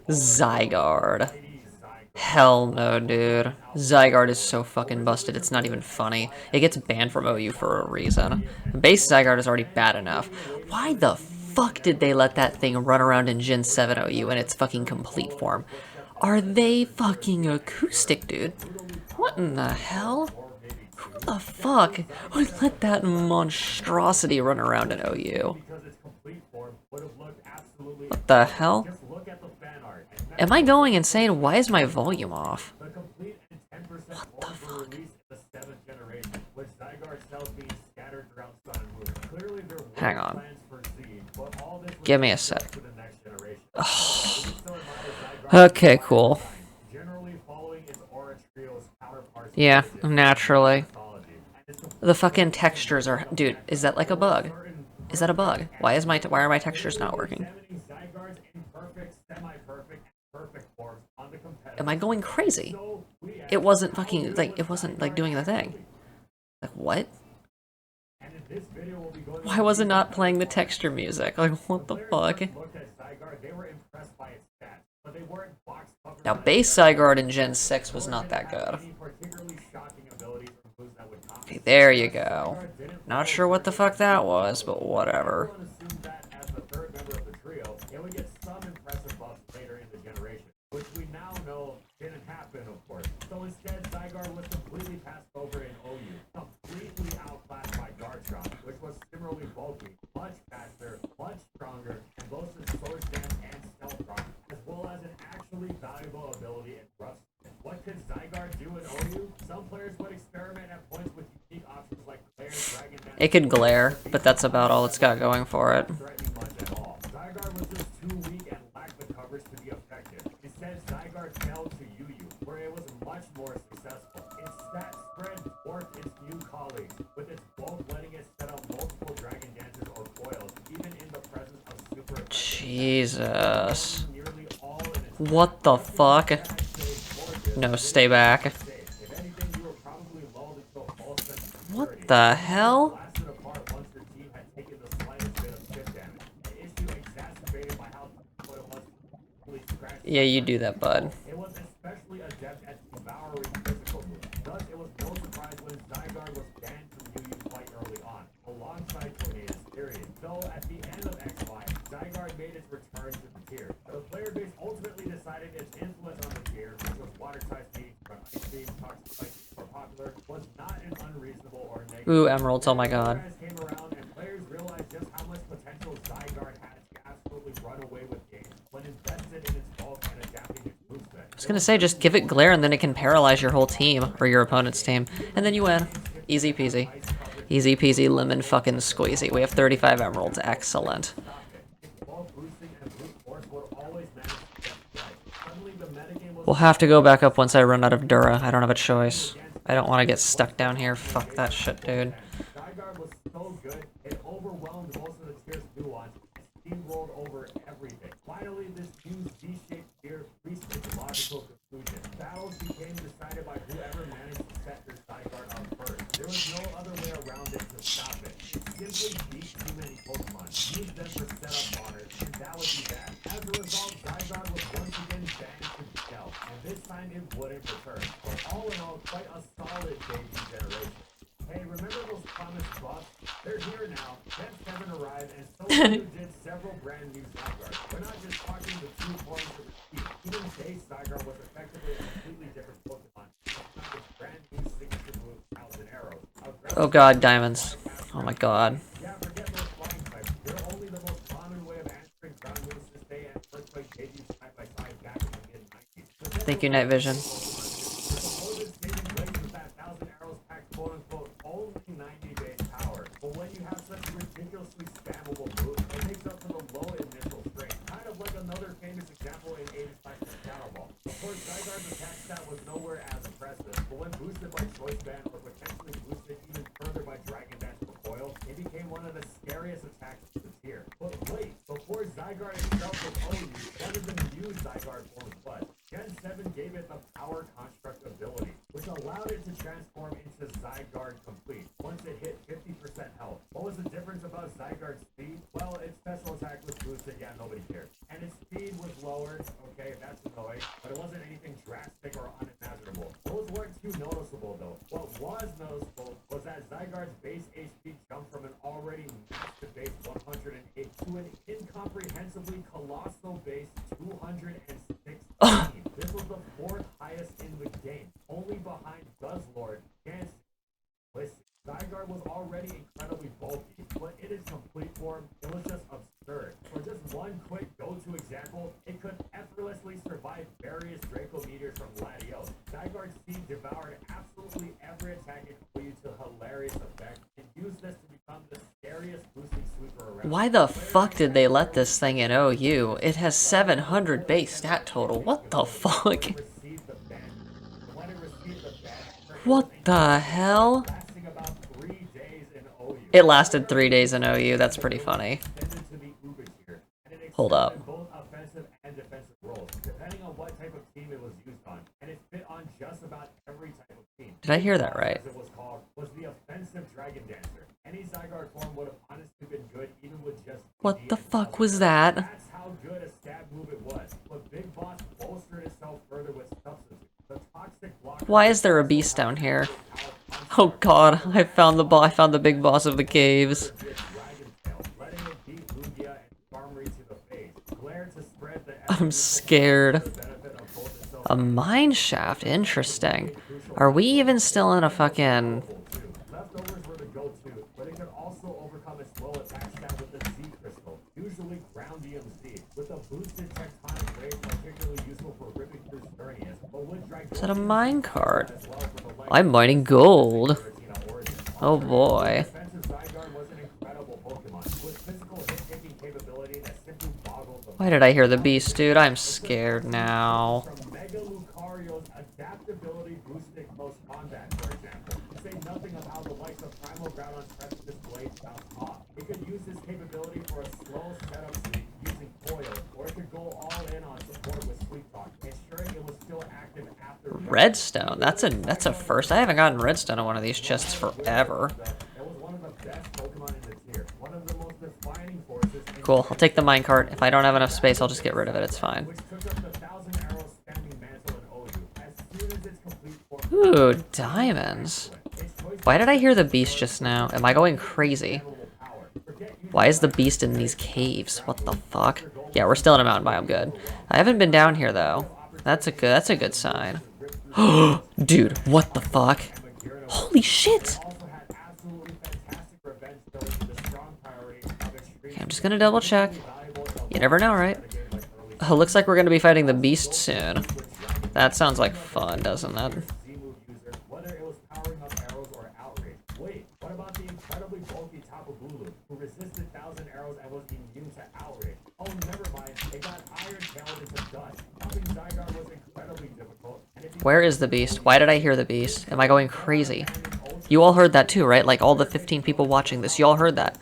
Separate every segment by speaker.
Speaker 1: Zygarde. Hell no, dude. Zygarde is so fucking busted, it's not even funny. It gets banned from OU for a reason. Base Zygarde is already bad enough. Why the fuck did they let that thing run around in Gen 7 OU in its fucking complete form? Are they fucking acoustic, dude? What in the hell? Who the fuck would let that monstrosity run around in OU? What the hell? Am I going insane? Why is my volume off? What the fuck? Hang on. Give me a sec. Oh. Okay, cool. Yeah, naturally. The fucking textures are... Dude, is that like a bug? Is that a bug? Why are my textures not working? Am I going crazy? It wasn't fucking, like, it wasn't, like, doing the thing. Like, what? Why was it not playing the texture music? Like, what the fuck? Now, base Zygarde in Gen 6 was not that good. Okay, there you go. Not sure what the fuck that was, but whatever. It could glare, but that's about all it's got going for it. Jesus. What the fuck? No, stay back. What the hell? Yeah, you do that, bud. Ooh, emeralds, oh my god. I was gonna say, just give it glare and then it can paralyze your whole team, or your opponent's team, and then you win. Easy peasy. Easy peasy lemon fucking squeezy. We have 35 emeralds, excellent. We'll have to go back up once I run out of Dura. I don't have a choice. I don't want to get stuck down here. Fuck that shit, dude. Oh god, diamonds. Oh my god. Thank you, night vision.
Speaker 2: And its speed was lowered, okay, that's annoying, but it wasn't anything drastic or unimaginable. Those weren't too noticeable, though. What was noticeable was that Zygarde's base HP jumped from an already massive base 108 to an incomprehensibly colossal base 216. This was the fourth highest in the game, only behind Guzzlord and Listen, Zygarde was already incredibly bulky, but in its complete form, it was just absurd. For just one quick go-to example, it could effortlessly survive various Draco Meteors from Latios. Zygarde's seed devoured absolutely every attack in OU to hilarious effect, and used this to become the scariest boosting sweeper around.
Speaker 1: Why the fuck did they let this thing in OU? It has 700 base stat total. What the fuck? What the hell? It lasted 3 days in OU, that's pretty funny. Hold up. Did I hear that right? What the fuck was that?
Speaker 2: That's how good a stab move it was. But Big Boss bolstered itself further with substances. The toxic block.
Speaker 1: Why is there a beast down here? Oh god, I found the big boss of the caves. I'm scared. A mine shaft, interesting. Are we even still in a fucking...
Speaker 2: Leftovers were the go-to, but it could also overcome its low attack stat with the Z crystal, usually Groundium Z, with a boosted tectonic rate particularly useful for ripping through Sturnius, but would drag...
Speaker 1: Is that a minecart? I'm mining gold. Oh boy. Why did I hear the beast, dude? I'm scared now.
Speaker 2: It could use this capability for a slow setup sweep using foil, or it could go all in on support with sweep talk, ensuring it was still active after...
Speaker 1: Redstone, that's a first. I haven't gotten redstone on one of these chests forever. Cool, I'll take the minecart. If I don't have enough space, I'll just get rid of it, it's fine. Ooh, diamonds. Why did I hear the beast just now? Am I going crazy? Why is the beast in these caves? What the fuck? Yeah, we're still in a mountain biome, good. I haven't been down here though. That's a good sign. Dude, what the fuck? Holy shit! Okay, I'm just gonna double check. You never know, right? Oh, looks like we're gonna be fighting the beast soon. That sounds like fun, doesn't it? Where is the beast? Why did I hear the beast? Am I going crazy? You all heard that too, right? Like all the 15 people watching this, you all heard that.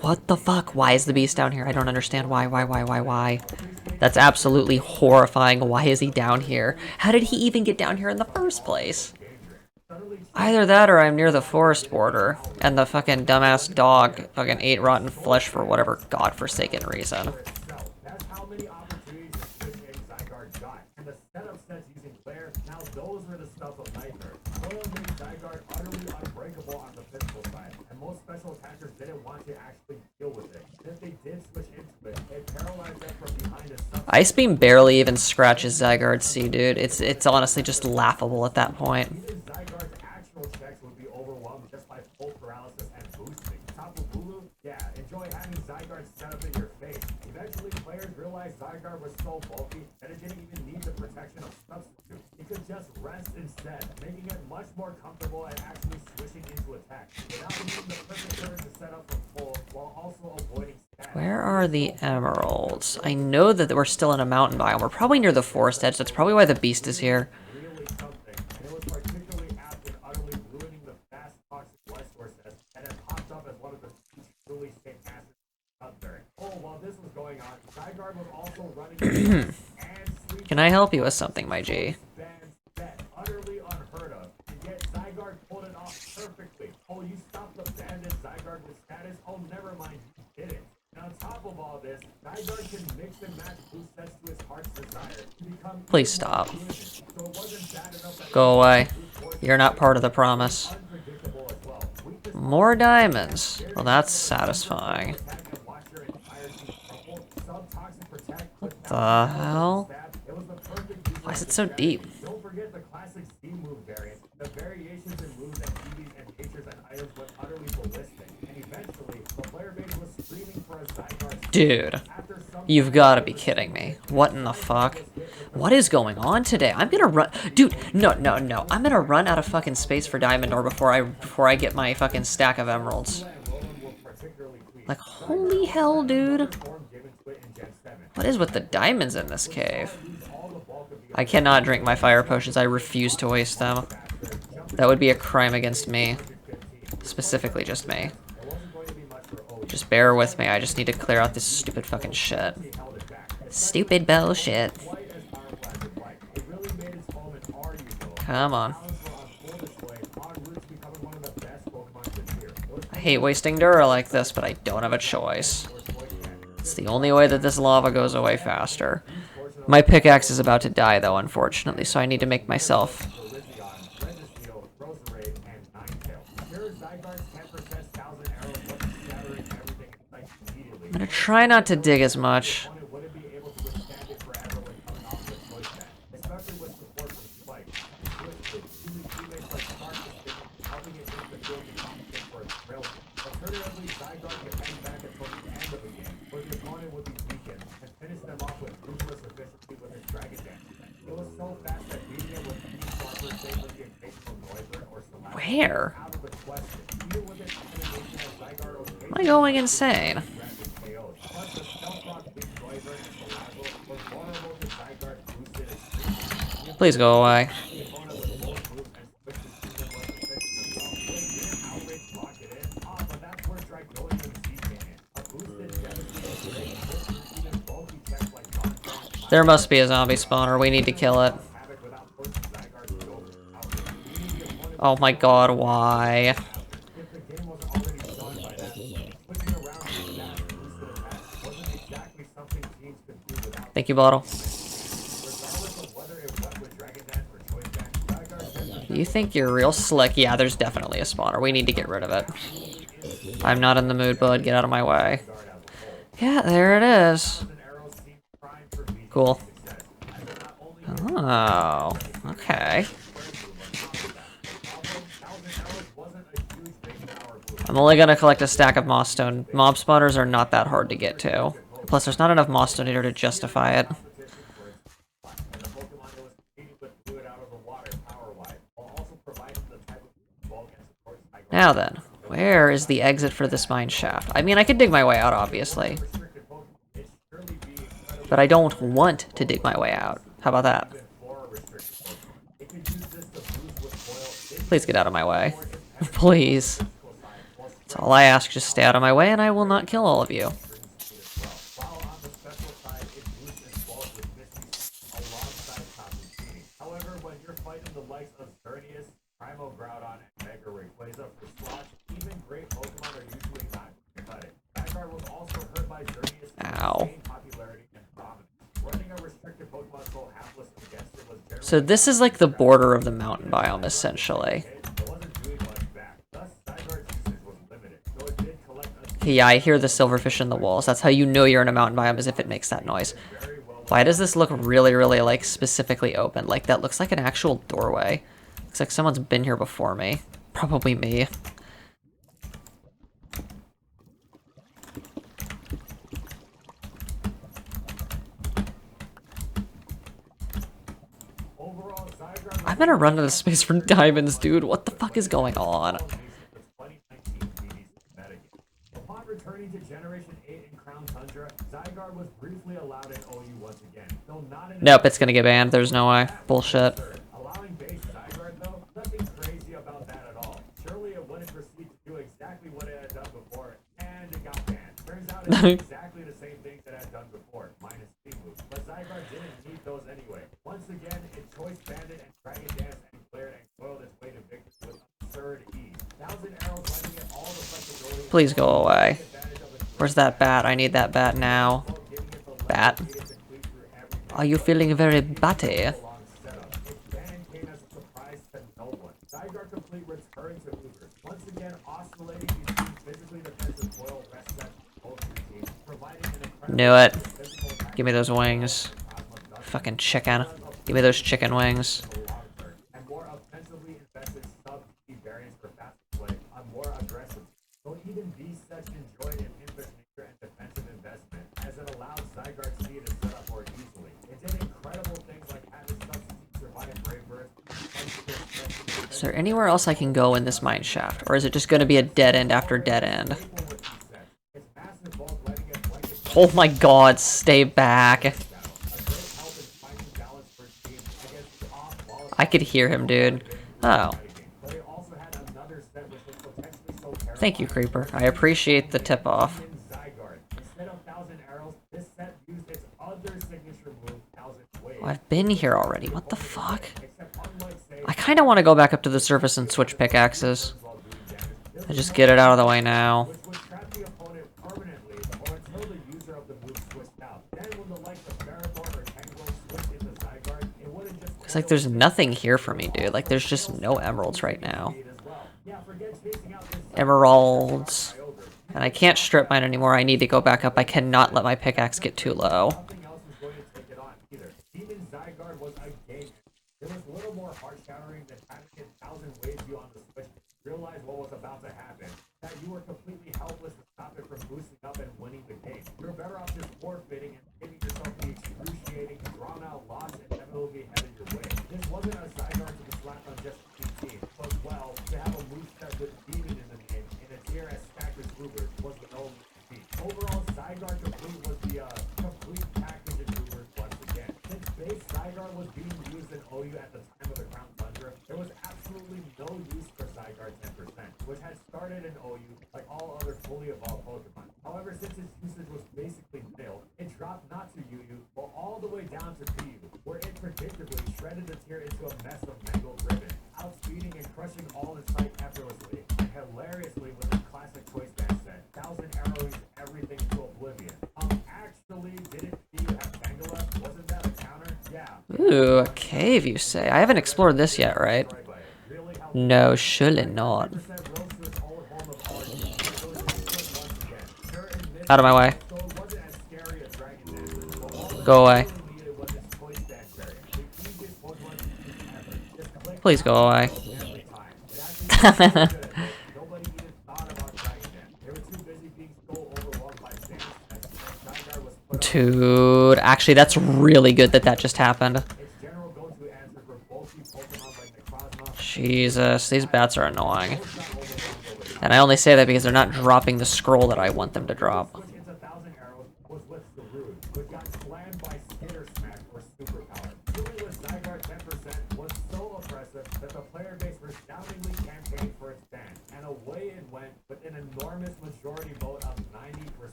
Speaker 1: What the fuck? Why is the beast down here? I don't understand why? That's absolutely horrifying. Why is he down here? How did he even get down here in the first place? Either that or I'm near the forest border, and the fucking dumbass dog fucking ate rotten flesh for whatever godforsaken reason. Ice Beam barely even scratches Zygarde's C, dude. It's honestly just laughable at that point.
Speaker 2: Zygarde was so bulky that it didn't even need the protection of substitute. It could just rest instead, making it much more comfortable and actually switching into attack, without needing the perfect turn to set up from full, while also avoiding stats.
Speaker 1: Where are the emeralds? I know that we're still in a mountain biome. We're probably near the forest edge. That's probably why the beast is here.
Speaker 2: Really something, and it was particularly apt in utterly ruining the fast toxic life source that had popped up as one of the truly safe assets. Oh, while this was going on, Zygarde was also running
Speaker 1: Can I help you with something, my G?
Speaker 2: Utterly unheard of. And yet Zygarde pulled it off perfectly. Oh, you stopped the bandit Zygarde with status? Oh, never mind, you did it. And on top of all this, Zygarde can mix and match boost sets to his heart's desire to become
Speaker 1: Please stop.
Speaker 2: so it wasn't bad enough that
Speaker 1: Go away. You're not part of the promise.
Speaker 2: unpredictable as well. Weakness
Speaker 1: More diamonds. Well, that's satisfying.
Speaker 2: attack and watch your entire team crumple. Sub-toxic protect with
Speaker 1: The hell?
Speaker 2: stab. It was the perfect use
Speaker 1: Why
Speaker 2: of
Speaker 1: is it
Speaker 2: the
Speaker 1: so
Speaker 2: stab.
Speaker 1: deep?
Speaker 2: Don't forget the classic Z move variant. The variations in moves and EVs and natures and items went utterly ballistic. And eventually, the player base was screaming for a Zygarde.
Speaker 1: Dude, you've got to be kidding me. What in the fuck? What is going on today? I'm gonna run, dude. No. I'm gonna run out of fucking space for diamond ore before I get my fucking stack of emeralds. Like, holy hell, dude. What is with the diamonds in this cave? I cannot drink my fire potions. I refuse to waste them. That would be a crime against me. Specifically just me. Just bear with me. I just need to clear out this stupid fucking shit. Stupid bullshit. Come on. I hate wasting Dura like this, but I don't have a choice. It's the only way that this lava goes away faster. My pickaxe is about to die, though, unfortunately, so I need to make myself... I'm gonna try not to dig as much. Where? Am I going insane? Please go away. There must be a zombie spawner. We need to kill it. Oh my god, why? Thank you, bottle. You think you're real slick? Yeah, there's definitely a spawner. We need to get rid of it. I'm not in the mood, bud. Get out of my way. Yeah, there it is. Cool. Oh, okay. I'm only gonna collect a stack of moss stone. Mob spawners are not that hard to get to. Plus, there's not enough moss stone here to justify it. Now then, where is the exit for this mine shaft? I mean, I could dig my way out, obviously. But I don't want to dig my way out. How about that? Please get out of my way. Please. That's all I ask, just stay out of my way and I will not kill all of you. Ow. So this is like the border of the mountain biome, essentially. Yeah, I hear the silverfish in the walls. That's how you know you're in a mountain biome, is if it makes that noise. Why does this look really, really, like, specifically open? Like, that looks like an actual doorway. Looks like someone's been here before me. Probably me. I'm gonna run out of space for diamonds, dude. What the fuck is going on?
Speaker 2: Upon returning to Generation 8 in Crown Tundra, Zygarde was briefly allowed in OU once again. Though not in
Speaker 1: Nope, it's gonna get banned. There's no way. Bullshit.
Speaker 2: allowing base Zygarde, though, nothing crazy about that at all. Surely it wouldn't proceed to do exactly what it had done before, and it got banned. Turns out it did exactly the same things it had done before, minus speed moves. But Zygarde didn't need those anyway. Once again, it choice banded and dragon danced and cleared and coiled its way to victory with absurd ease. 1,000 arrows letting it all the flexibility.
Speaker 1: Please go away. Where's that bat? I need that bat now. Bat. Are you feeling very batty?
Speaker 2: Zygarde complete return to Uber. Once again, oscillating between physically defensive foil rest sets both teams, providing an incredible
Speaker 1: Knew it.
Speaker 2: physical attack
Speaker 1: Give me those wings. Fucking chicken. Give me those chicken wings.
Speaker 2: for the long term, and more offensively invested sub-key variants for faster play on more aggressive. So even these sets enjoyed an inverse nature and defensive investment, as it allowed Zygarde speed to set up more easily. It did incredible things like having substitute survive Brave Birds.
Speaker 1: Is there anywhere else I can go in this mine shaft? Or is it just going to be a dead end after dead end? Oh my god, stay back. I could hear him, dude. Oh. Thank you, Creeper. I appreciate the tip-off. I've been here already. What the fuck? I kind of want to go back up to the surface and switch pickaxes. I just get it out of the way now. It's like there's nothing here for me, dude. Like there's just no emeralds right now. Emeralds. And I can't strip mine anymore. I need to go back up. I cannot let my pickaxe get too low.
Speaker 2: It was a little more heart-shattering than having a 1,000 waves you on the switch realize what was about to happen. That you were completely helpless to stop it from boosting up and winning the game. You're better off just forfeiting and giving yourself the excruciating, drawn-out loss inevitably headed your way. This wasn't a Zygarde to be slapped on just a team, but well, to have a moveset with Demon in the name and a tier as stacked as Uber was the no feat. Overall, Zygarde Complete was the complete package in Uber once again. Since base Zygarde was being used in OU at the time of the Crown Tundra, there was absolutely no use for Zygarde 10%, which had started in OU like all other fully evolved Pokemon. However, since its usage was basically nil, it dropped not to UU, but all the way down to PU, where it predictably shredded the tier into a mess of mangled ribbon, outspeeding and crushing all in sight effortlessly, and hilariously with a classic choice band set, 1,000 arrows everything to oblivion. Actually, didn't PU have Tangela? Wasn't that a counter? Yeah.
Speaker 1: Ooh, a cave, you say? I haven't explored this yet, right? No, surely not. Out of my way. Go away. Please go away. Dude, actually, that's really good that that just happened. Jesus, these bats are annoying. And I only say that because they're not dropping the scroll that I want them to drop.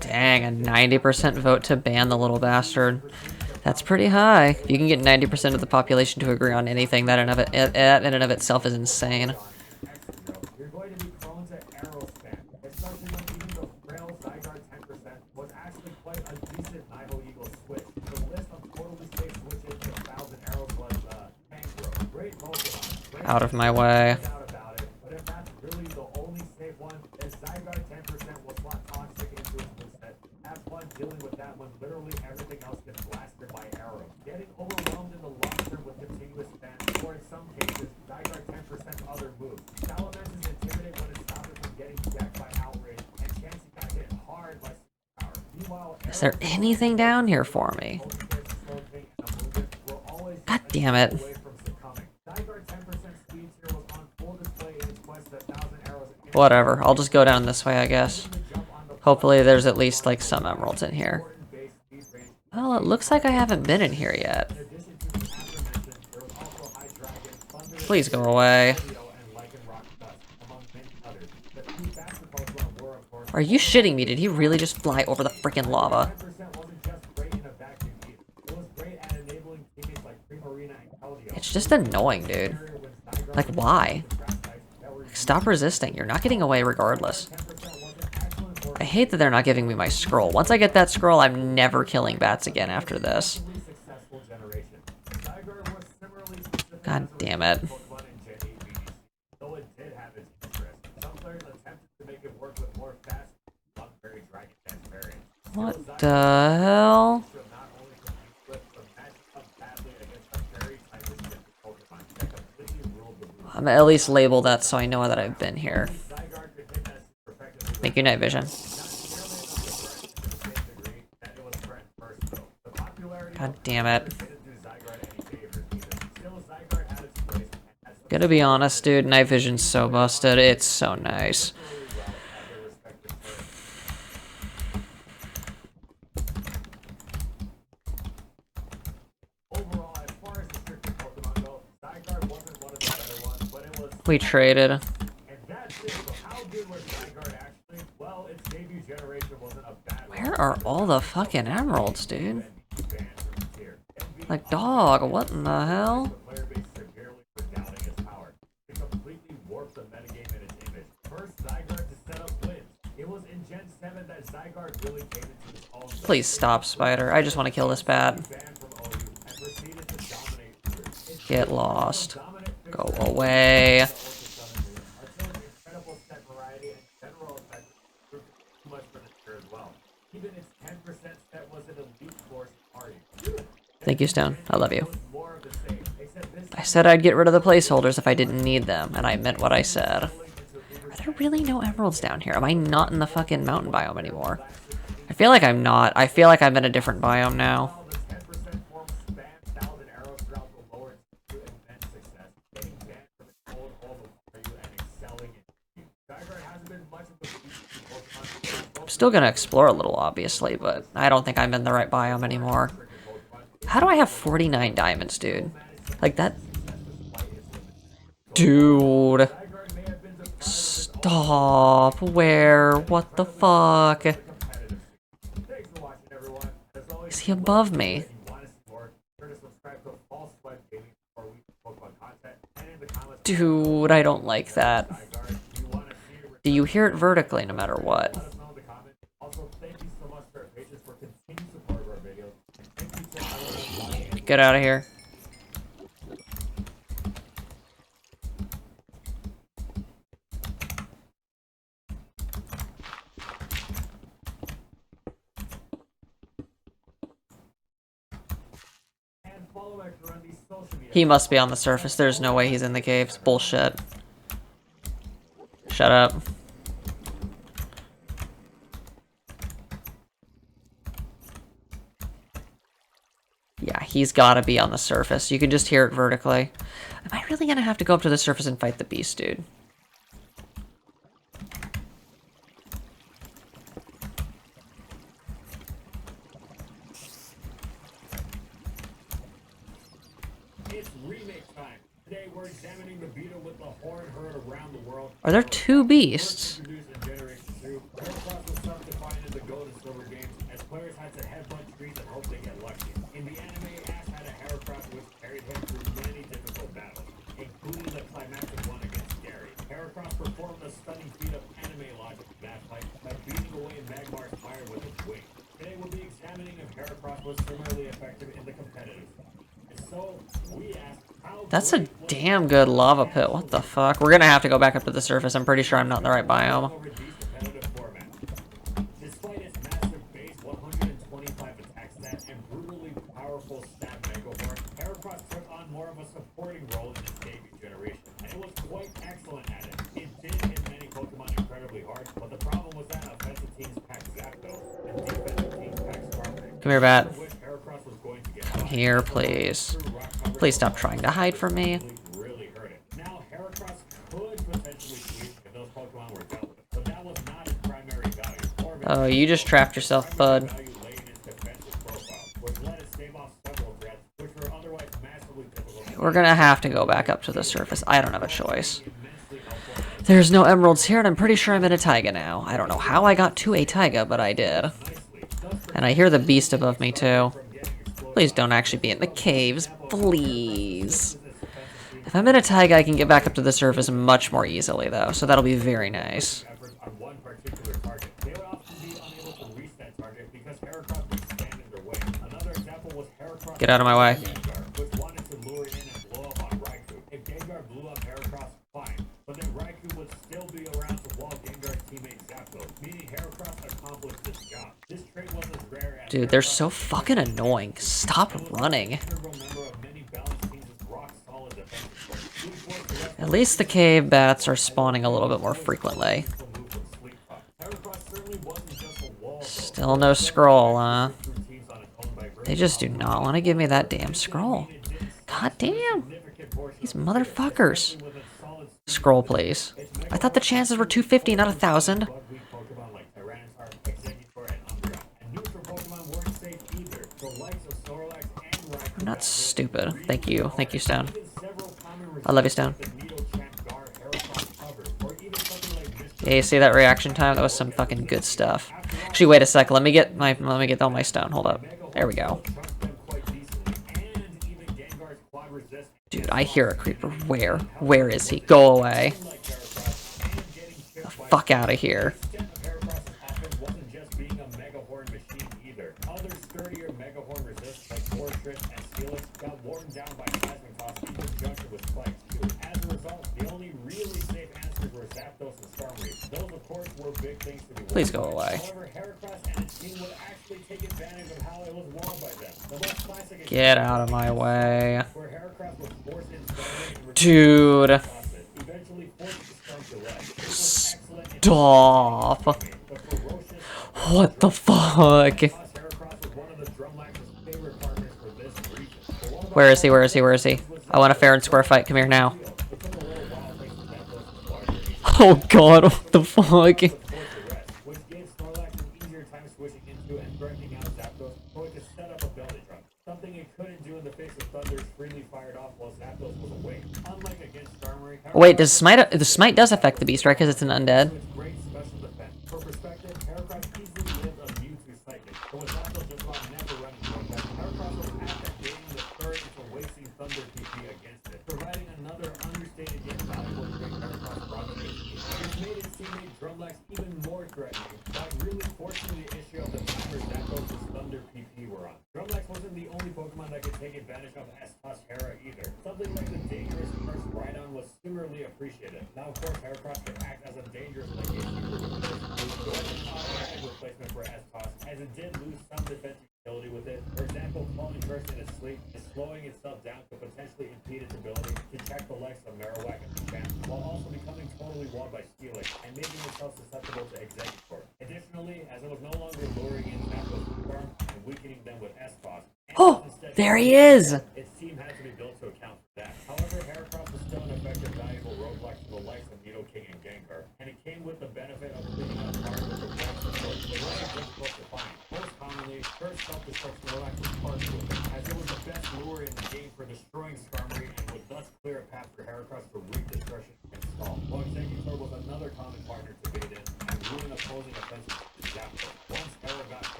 Speaker 1: Dang, a 90% vote to ban the little bastard. That's pretty high. If you can get 90% of the population to agree on anything, that in and of itself is insane.
Speaker 2: You're going to be prone to arrow spam, especially when even the frail Zygarde 10% was actually quite a decent Nihil Eagle switch. The list of totally safe switches to 1,000 arrows was Tangrowth. Great Pokemon.
Speaker 1: Out of my way.
Speaker 2: About it, but if that's really the only safe one, then Zygarde 10% will slot toxic into its moveset. Have fun dealing with that when literally everything else gets blasted by arrows. Getting overwhelmed in the long term with continuous spam, or in some cases, Zygarde 10% other moves. Salamence is intimidated when it stops it from getting jacked by Outrage, and Chansey got hit hard by Power. Meanwhile,
Speaker 1: Is there anything down here for me? God damn it. Whatever, I'll just go down this way, I guess. Hopefully there's at least, like, some emeralds in here. Well, it looks like I haven't been in here yet. Please go away. Are you shitting me? Did he really just fly over the freaking lava? It's just annoying, dude. Like, why? Stop resisting. You're not getting away regardless. I hate that they're not giving me my scroll. Once I get that scroll, I'm never killing bats again after this. God damn it. What the hell? I'm gonna at least label that so I know that I've been here. Thank you, night vision. God damn it. Gotta be honest, dude, night vision's so busted. It's so nice. We traded. Where are all the fucking emeralds, dude? Like, dog, what in the hell? Please stop, Spider. I just want to kill this bat. Get lost. Go away. Thank you, Stone. I love you. I said I'd get rid of the placeholders if I didn't need them, and I meant what I said. Are there really no emeralds down here? Am I not in the fucking mountain biome anymore? I feel like I'm not. I feel like I'm in a different biome now. I'm still gonna explore a little, obviously, but I don't think I'm in the right biome anymore. How do I have 49 diamonds, dude? Like that... Dude. Stop. Where? What the fuck? Is he above me? Dude, I don't like that. Do you hear it vertically no matter what? Get out of here. He must be on the surface. There's no way he's in the caves. Bullshit. Shut up. Yeah, he's gotta be on the surface. You can just hear it vertically. Am I really gonna have to go up to the surface and fight the beast, dude? Are there two beasts? That's a damn good lava pit. What the fuck? We're gonna have to go back up to the surface. I'm pretty sure I'm not in the right biome. Come here, bat. Come here, please. Please stop trying to hide from me. Oh, you just trapped yourself, bud. We're gonna have to go back up to the surface. I don't have a choice. There's no emeralds here, and I'm pretty sure I'm in a taiga now. I don't know how I got to a taiga, but I did. And I hear the beast above me, too. Please don't actually be in the caves. Please. If I'm in a taiga, I can get back up to the surface much more easily, though, so that'll be very nice. Get out of my way.
Speaker 2: which wanted to lure in and blow up on Raikou. If Gengar blew up Heracross, fine, but then Raikou would still be around to wall Gengar's teammate Zapdos, meaning Heracross accomplished this job. This trait was as rare as
Speaker 1: Dude, they're so fucking annoying. Stop running. At least the cave bats are spawning a little bit more frequently. Still no scroll, huh? They just do not want to give me that damn scroll. God damn. These motherfuckers. Scroll, please. I thought the chances were 250, not 1,000. I'm not stupid. Thank you. Thank you, Stone. I love you, Stone. Yeah, you see that reaction time? That was some fucking good stuff. Actually, wait a sec. Let me get all my stone. Hold up. There we go. Dude, I hear a creeper. Where? Where is he? Go away. The fuck out of here. Please go away. Get out of my way. Dude. Stop. What the fuck? Where is he? Where is he? Where is he? I want a fair and square fight. Come here now. Oh god, what the fuck? Wait, does Smite? The Smite does affect the beast, right? Because it's an undead. Oh, there he is!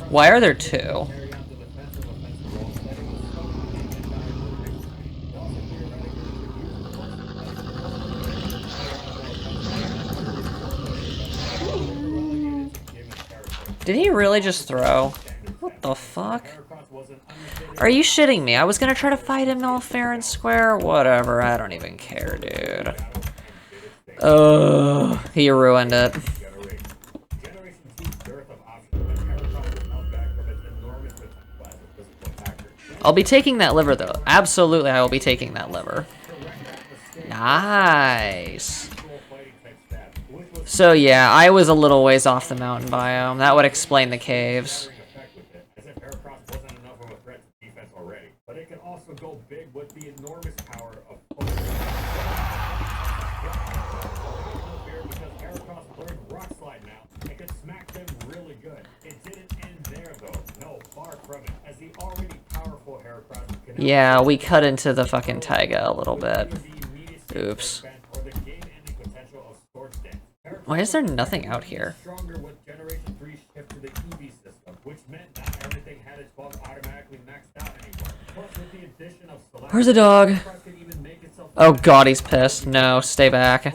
Speaker 1: Why are there two? Did he really just throw? What the fuck? Are you shitting me? I was gonna try to fight him all fair and square. Whatever, I don't even care, dude. He ruined it. I'll be taking that liver, though. Absolutely, I will be taking that liver. Nice. So, yeah, I was a little ways off the mountain biome. That would explain the caves. Yeah, we cut into the fucking taiga a little bit. Oops. Why is there nothing out here? Where's the dog? Oh god, he's pissed. No, stay back.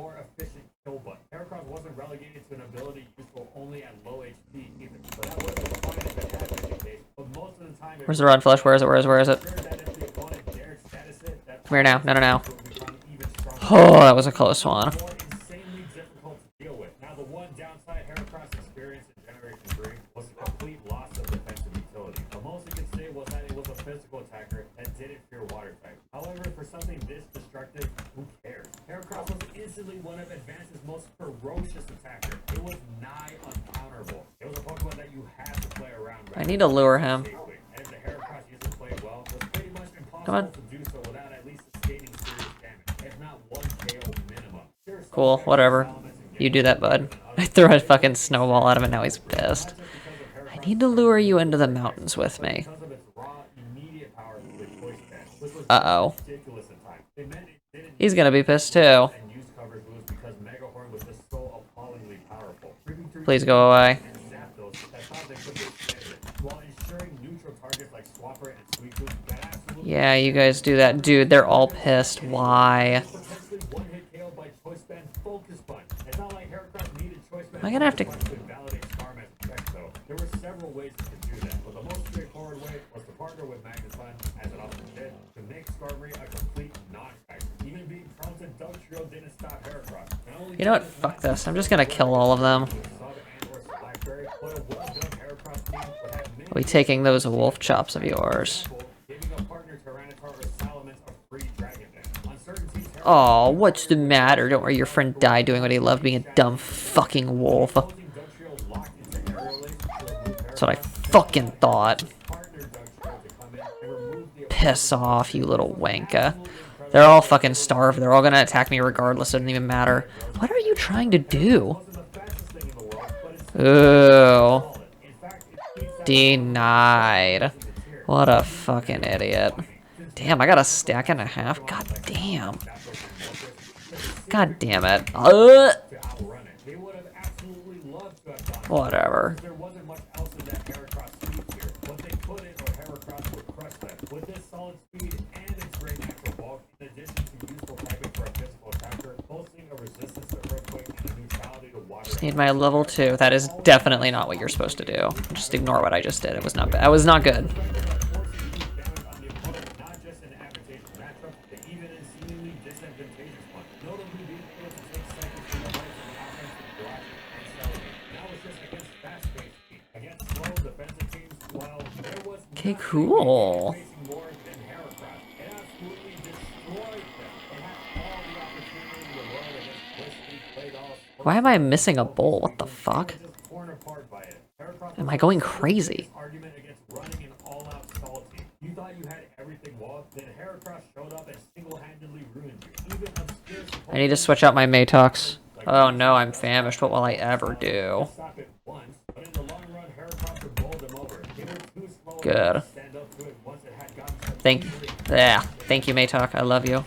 Speaker 2: more efficient kill button. Heracross wasn't relegated to an ability useful only at low HP either. So that wasn't fine if it had been the case, but most of the time
Speaker 1: Where's the rod flush? Where is it? Where is it?
Speaker 2: sure that if the opponent dared status it, that
Speaker 1: Come here now. No, no, no.
Speaker 2: would become even stronger.
Speaker 1: Oh, that was a close one.
Speaker 2: More insanely difficult to deal with. Now, the one downside Heracross experienced in Generation 3 was a complete loss of defensive utility. The most you could say was that it was a physical attacker that didn't fear water type. However, for something this destructive, who cares? Heracross was instantly one of Advance's most ferocious attackers. It was nigh uncounterable. It was a Pokemon that you had to play around with.
Speaker 1: I need to lure him.
Speaker 2: And if the Heracross used to play well, it was pretty much impossible
Speaker 1: Come on.
Speaker 2: to do so without at least sustaining serious damage, if not 1 KO minimum.
Speaker 1: Cool, whatever. You do that, bud. I threw a fucking snowball at him and now he's pissed. I need to lure you into the mountains with me. Uh-oh. He's gonna be pissed too. Please go away. Yeah, you guys do that. Dude, they're all pissed. Why? Am I gonna have to...
Speaker 2: There were several ways to do that, but the most straightforward way was to partner with Magnify, as it often did, to make Skarmory a complete non-factor. Even being prone to Dugtrio didn't stop Heracross.
Speaker 1: You know what? Fuck this. I'm just gonna kill all of them. I'll be taking those wolf chops of yours. Oh, what's the matter? Don't worry, your friend died doing what he loved, being a dumb fucking wolf. That's what I fucking thought. Piss off, you little wanka. They're all fucking starved. They're all gonna attack me regardless. It doesn't even matter. What are you trying to do? Ooh. Denied. What a fucking idiot. Damn, I got a stack and a half. God damn. God damn it. Whatever. Just need my level 2. That is definitely not what you're supposed to do. Just ignore what I just did. It was not bad. It was not good. Okay, cool. Why am I missing a bowl? What the fuck? Am I going crazy? I need to switch out my Matox. Oh no, I'm famished. What will I ever do? Good. Thank you, Matox. I love you.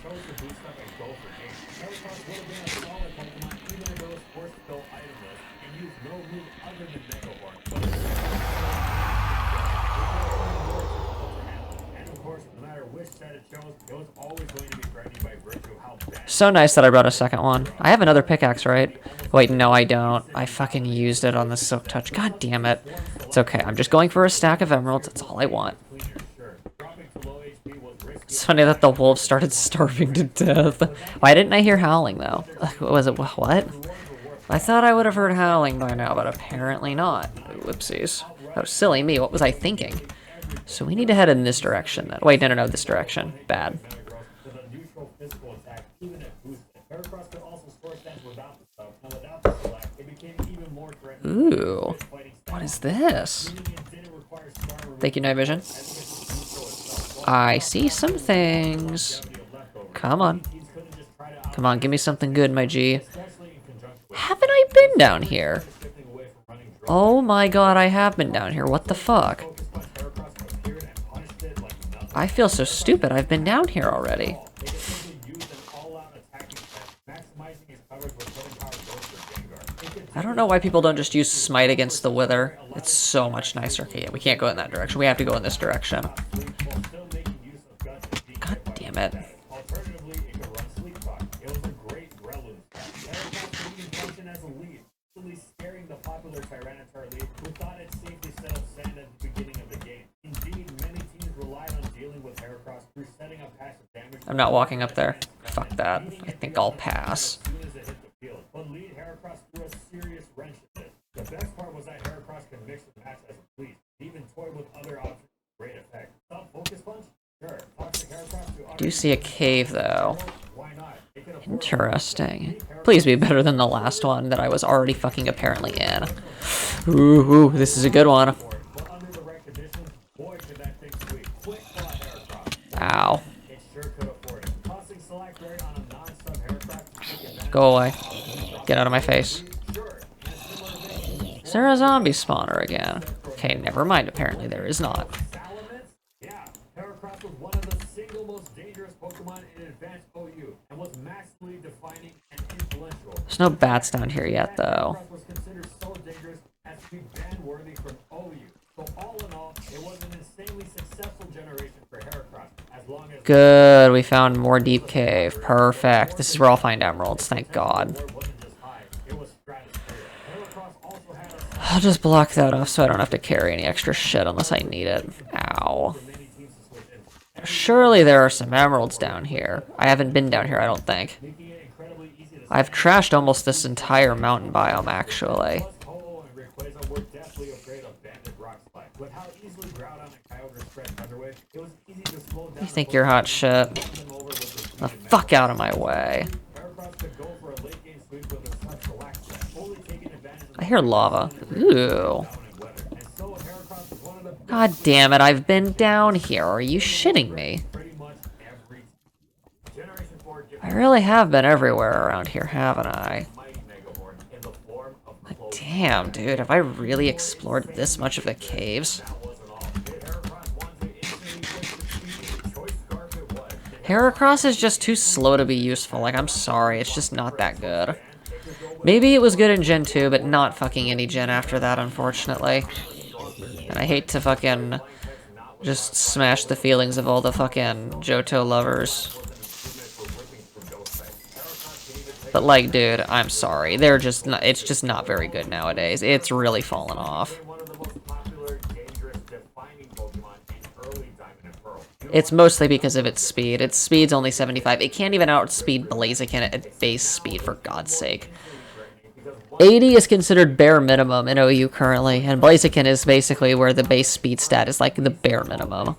Speaker 1: So nice that I brought a second one. I have another pickaxe, right? Wait, no, I don't. I fucking used it on the Silk Touch. God damn it. It's okay. I'm just going for a stack of emeralds. That's all I want. It's funny that the wolves started starving to death. Why didn't I hear howling, though? Was it what? I thought I would have heard howling by now, but apparently not. Whoopsies. That was silly me. What was I thinking? So we need to head in this direction, then. Wait, no, this direction. Bad. Ooh. What is this? Thank you, Night Vision. I see some things. Come on. Come on, give me something good, my G. Haven't I been down here? Oh my god, I have been down here. What the fuck? I feel so stupid. I've been down here already. I don't know why people don't just use Smite against the Wither. It's so much nicer. Okay, yeah, we can't go in that direction. We have to go in this direction. God damn it. I'm not walking up there. Fuck that. I think I'll pass.
Speaker 2: But lead Heracross threw a serious wrench in this. The best part was that Heracross can mix and match as it pleased, even toy with other options with great effect. Some focus punch? Sure. Toxic Heracross to
Speaker 1: I do see a cave though.
Speaker 2: why not?
Speaker 1: Interesting. Please be better than the last one that I was already fucking apparently in. Ooh, this is a good one.
Speaker 2: But under the right conditions, boy could that thing sweep. Quick thought Heracross.
Speaker 1: Ow.
Speaker 2: It sure could afford it. Tossing select right on a non-sub Heracross to take advantage.
Speaker 1: Go away. Get out of my face.
Speaker 2: Sure.
Speaker 1: Is there a zombie spawner again? Okay, never mind. Apparently there is not.
Speaker 2: Salamence? Yeah. Heracross was one of the single most dangerous Pokemon in advanced OU and was massively defining and influential.
Speaker 1: There's no bats down here yet, though.
Speaker 2: Heracross was considered so dangerous as to be ban-worthy from OU. So all in all, it was an insanely successful generation for Heracross as long as
Speaker 1: Good, we found more deep cave. Perfect. This is where I'll find emeralds, thank God.
Speaker 2: wasn't just high, it was stratospheric. Heracross also had a
Speaker 1: I'll just block that off so I don't have to carry any extra shit unless I need it. Ow.
Speaker 2: many teams to switch in,
Speaker 1: Surely there are some emeralds down here. I haven't been down here, I don't think.
Speaker 2: making it incredibly easy to
Speaker 1: I've trashed almost this entire mountain biome, actually.
Speaker 2: Ho and Rayquaza were definitely afraid of banded rock slide. With how easily Groudon and Kyogre spread underway, it was easy to slow down.
Speaker 1: You think you're hot shit?
Speaker 2: them over with the speed
Speaker 1: The
Speaker 2: and
Speaker 1: fuck out of my way.
Speaker 2: Heracross could go for a late game sweep with a such relaxed set, fully taking advantage of
Speaker 1: I hear lava. Ooh.
Speaker 2: down and weather. And so Heracross was one of the
Speaker 1: God damn it, I've been down here. Are you shitting me?
Speaker 2: pretty much every Generation 4
Speaker 1: I really have been everywhere around here, haven't I?
Speaker 2: mighty Megahorn in the form of Cloak.
Speaker 1: Damn, dude, have I really explored this much of the caves?
Speaker 2: That wasn't all. Did Heracross want to instantly switch to speed? Choice scarf it was. Did
Speaker 1: Heracross is just too slow to be useful. Like, I'm sorry, it's just not that good. Maybe it was good in Gen 2, but not fucking any gen after that, unfortunately. And I hate to fucking just smash the feelings of all the fucking Johto lovers. But like, dude, I'm sorry. They're just not, it's just not very good nowadays. It's really fallen off.
Speaker 2: one of the most popular, dangerous, defining Pokemon in early Diamond and Pearl.
Speaker 1: It's mostly because of its speed. Its speed's only 75. It can't even outspeed Blaziken at base speed, for God's sake. 80 is considered bare minimum in OU currently, and Blaziken is basically where the base speed stat is like the bare minimum.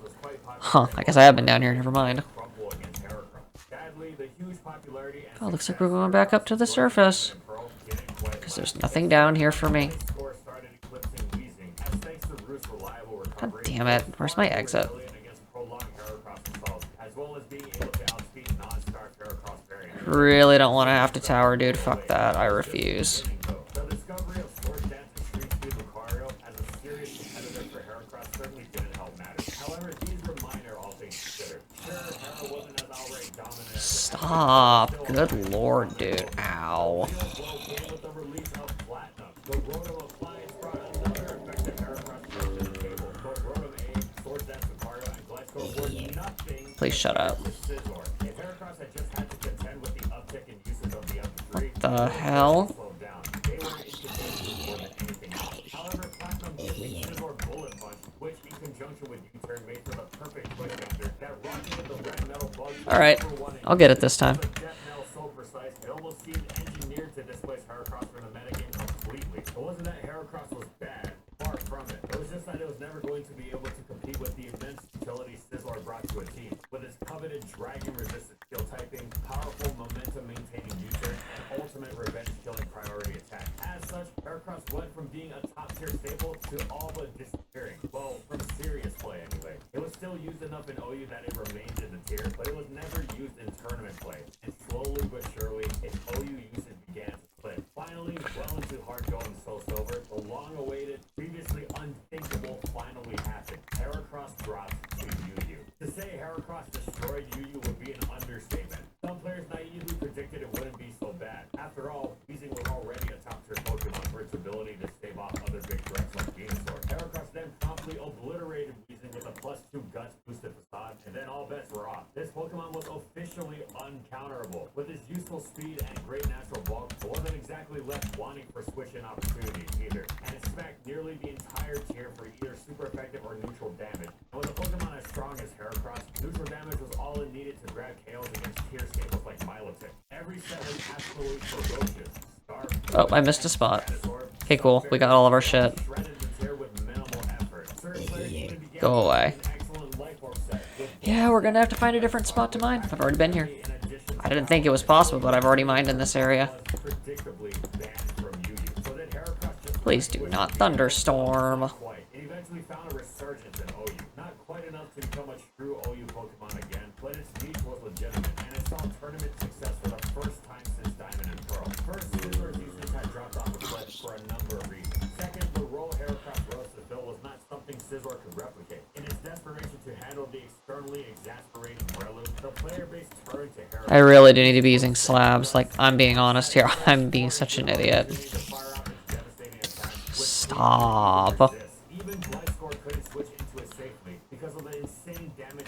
Speaker 1: Huh, I guess I have been down here, never mind.
Speaker 2: Crumble against Heracross. Sadly, the huge popularity and
Speaker 1: Oh, looks like we're going back up to the surface.
Speaker 2: Pearl didn't quite
Speaker 1: Because there's nothing down here for me.
Speaker 2: score started eclipsing Weezing, as thanks to Root's reliable
Speaker 1: God
Speaker 2: recovery.
Speaker 1: damn it, where's my exit?
Speaker 2: Resilient against prolonged Heracross assaults, as well as being able to outspeed non-star Heracross variants.
Speaker 1: Really don't want to have to tower, dude. Fuck that, I refuse.
Speaker 2: The discovery of Sword Dance and Street Speed Lucario as a serious competitor for Heracross certainly didn't help matters. However, these were minor, all things considered. Sure, Hera wasn't as outright dominant as
Speaker 1: Stop. Good lord, dude. Ow.
Speaker 2: Blow came with the release of Platinum. The Rotom Appliance brought another effective Heracross to the table. Both Rotom A, Sword Dance Lucario, and Gliscor were nothing
Speaker 1: Please shut up.
Speaker 2: with Scizor. If Heracross had just had to contend with the uptick in usage of the other three,
Speaker 1: The hell?
Speaker 2: slowed down. They were inconvenienced more than anything else. However, Platinum gave the Scizor Bullet Punch, which in conjunction with U-Turn made for the perfect quick counter that rocketed the red metal bug.
Speaker 1: Alright, I'll get it this time.
Speaker 2: The death knell so precise, it almost seemed engineered to displace Heracross from the metagame completely. It wasn't that Heracross was bad, far from it. It was just that it was never going to be able to compete with the immense utility Scizor brought to a team. With its coveted dragon-resistant skill typing, powerful momentum-maintaining U-turn, and ultimate revenge-killing priority attack. As such, Heracross went from being a top-tier staple to all but disappearing. Well, from serious play anyway. It was still used enough in OU that it remained in the tier, but it was never used in tournament play. And slowly but surely, its OU usage began to split. Finally, well into hard going Soul Silver, the long-awaited, previously unthinkable finally happened. Heracross dropped to UU. To say Heracross destroyed UU would be an understatement. Some players naively predicted it wouldn't be so bad. After all, Weezing was already a top-tier Pokemon for its ability to stave off other big threats like Venusaur. Heracross then promptly obliterated Weezing with a +2 Guts boosted facade, and then all bets were off. This Pokemon was officially uncounterable. With his useful speed and great natural bulk, it wasn't exactly left wanting for switch-in opportunities either, and it smacked nearly the entire tier for either super effective or neutral damage. And with a Pokemon as strong as Heracross, neutral damage was all it needed
Speaker 1: Oh, I missed a spot. Okay, cool. We got all of our shit. Go away. Yeah, we're gonna have to find a different spot to mine. I've already been here. I didn't think it was possible, but I've already mined in this area. Please do not thunderstorm.
Speaker 2: It eventually found a resurgence in OU. Not quite enough to become a true OU Pokemon again, but its niche was legitimate, and it saw tournament success for the first time since Diamond and Pearl. First, Sizzler's usage had dropped off a cliff for a number of reasons. Second, the role Heracross rose to fill was not something Sizzler could replicate. In its desperation to handle the externally exasperating Breloom, the player base turned to Heracross.
Speaker 1: I really do need to be using slabs. Like, I'm being honest here. I'm being such an idiot. Stop.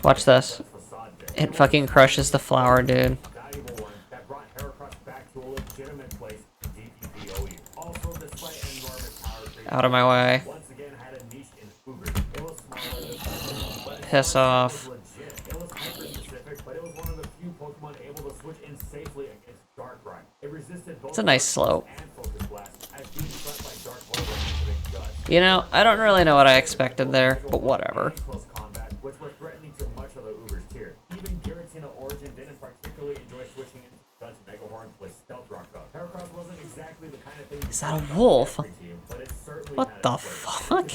Speaker 1: Watch this. It fucking crushes the flower, dude. Out of my way. Piss off. It's a nice slope. You know, I don't really know what I expected there, but whatever. Is that a wolf? What the fuck?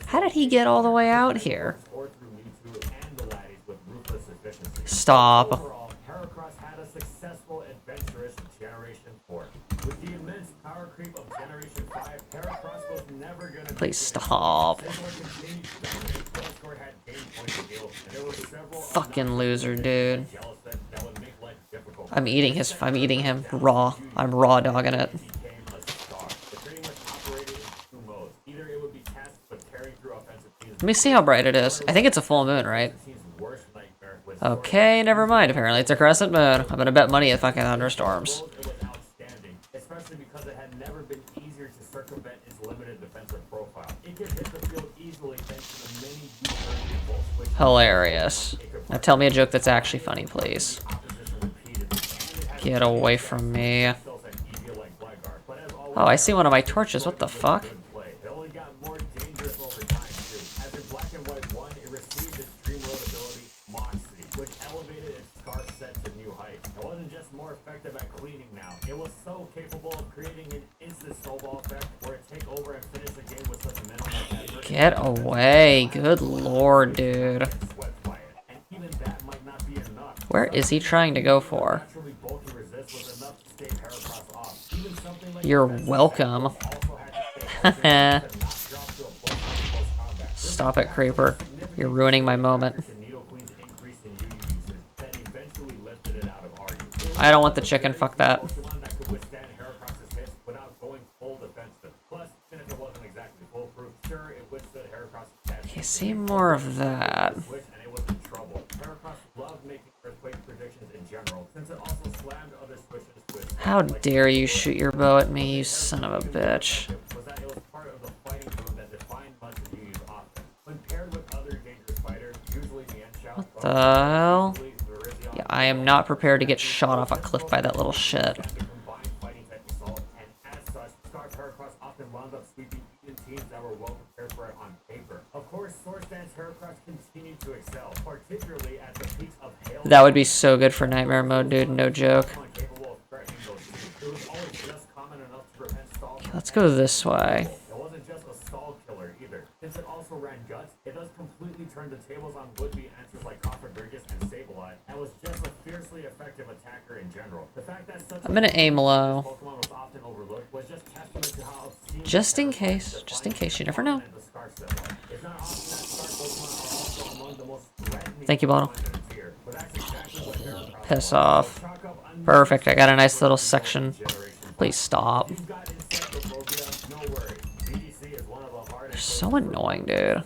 Speaker 1: How did he get all the way out here? Stop. Please stop. Fucking loser, dude. I'm eating him raw. I'm raw dogging it. Let me see how bright it is. I think it's a full moon, right? Okay, never mind. Apparently it's a crescent moon. I'm gonna bet money at fucking thunderstorms.
Speaker 2: Especially because it had never been easier to circumvent its limited defensive profile. It could hit the field easily thanks to the many
Speaker 1: hilarious. Now tell me a joke that's actually funny, please. Get away from me. Oh, I see one of my torches. What the fuck? Get away. Good lord, dude. Where is he trying to go for? You're welcome. Stop it, Creeper. You're ruining my moment. I don't want the chicken. Fuck that. Okay, see more of that. How dare you shoot your bow at me, you son of a bitch. What the hell? Yeah, I am not prepared to get shot off a cliff by that little shit. That would be so good for nightmare mode, dude, no joke. Let's go this way.
Speaker 2: It wasn't just a stall killer either. Since it also ran guts, it does completely turn the tables on would-be answers like Cofferburgess and Sableye, and was just a fiercely effective attacker in general. The fact that such
Speaker 1: I'm gonna aim low.
Speaker 2: Pokemon was often overlooked was just testament to how obscene
Speaker 1: Just in case, you never know.
Speaker 2: it's not often that Star Pokemon are also among the most threatening
Speaker 1: Thank you, Bono.
Speaker 2: Pokemon in the tier, but that's exactly what Heracross
Speaker 1: Piss off. Perfect, I got a nice little section. Please stop. They're so annoying, dude.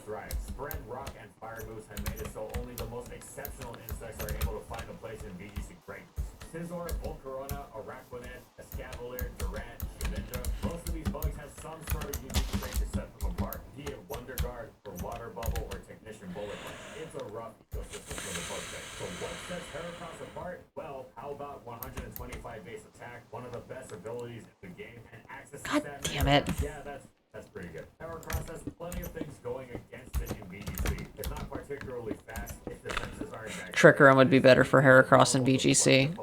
Speaker 2: Spread, rock, and fire moves have made it so only the most exceptional insects are able to find a place in VGC greatness. Scizor, Volcarona, Araquanid, Escavalier, Durant, Shedinja, most of these bugs have some sort of unique trait to set them apart, be it Wonder Guard, or Water Bubble, or Technician Bullet Punch. It's a rough ecosystem for the bug set. So what sets Heracross apart? Well, how about 125 base attack, one of the best abilities in the game, and access to
Speaker 1: God
Speaker 2: stat
Speaker 1: damn it.
Speaker 2: Yeah, that's pretty good. Heracross has plenty of things going against it in BGC. It's not particularly fast. Its defenses aren't that
Speaker 1: Trick Room would be better for Heracross and BGC.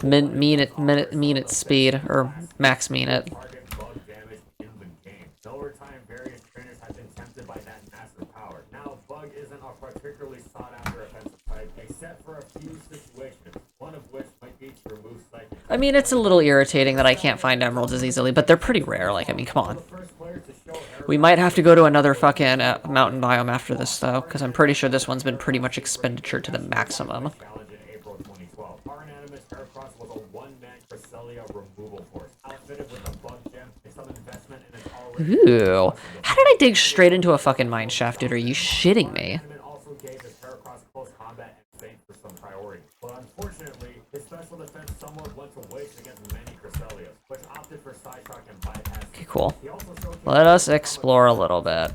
Speaker 1: Mean it speed, or max mean it.
Speaker 2: target bug damage in the game. Over time, various trainers have been tempted by that massive power. Now, bug isn't a particularly sought after offensive type, except for a few situations, one of which might be to remove psychic.
Speaker 1: I mean, it's a little irritating that I can't find emeralds as easily, but they're pretty rare. Like, I mean, come on. We might have to go to another fucking mountain biome after this, though, because I'm pretty sure this one's been pretty much expenditure to the maximum.
Speaker 2: Challenge in April 2012. Our Anonymous Heracross was a one-man Cresselia removal force, outfitted with a bug gem and some investment in its already...
Speaker 1: Ooh. How did I dig straight into a fucking mine shaft, dude? Are you shitting me?
Speaker 2: also gave his Heracross close combat and feint for some priority. But unfortunately, his special defense somewhat went to waste against many Cresselias, which opted for side shock and bypass.
Speaker 1: Okay, cool. Let us explore a little bit.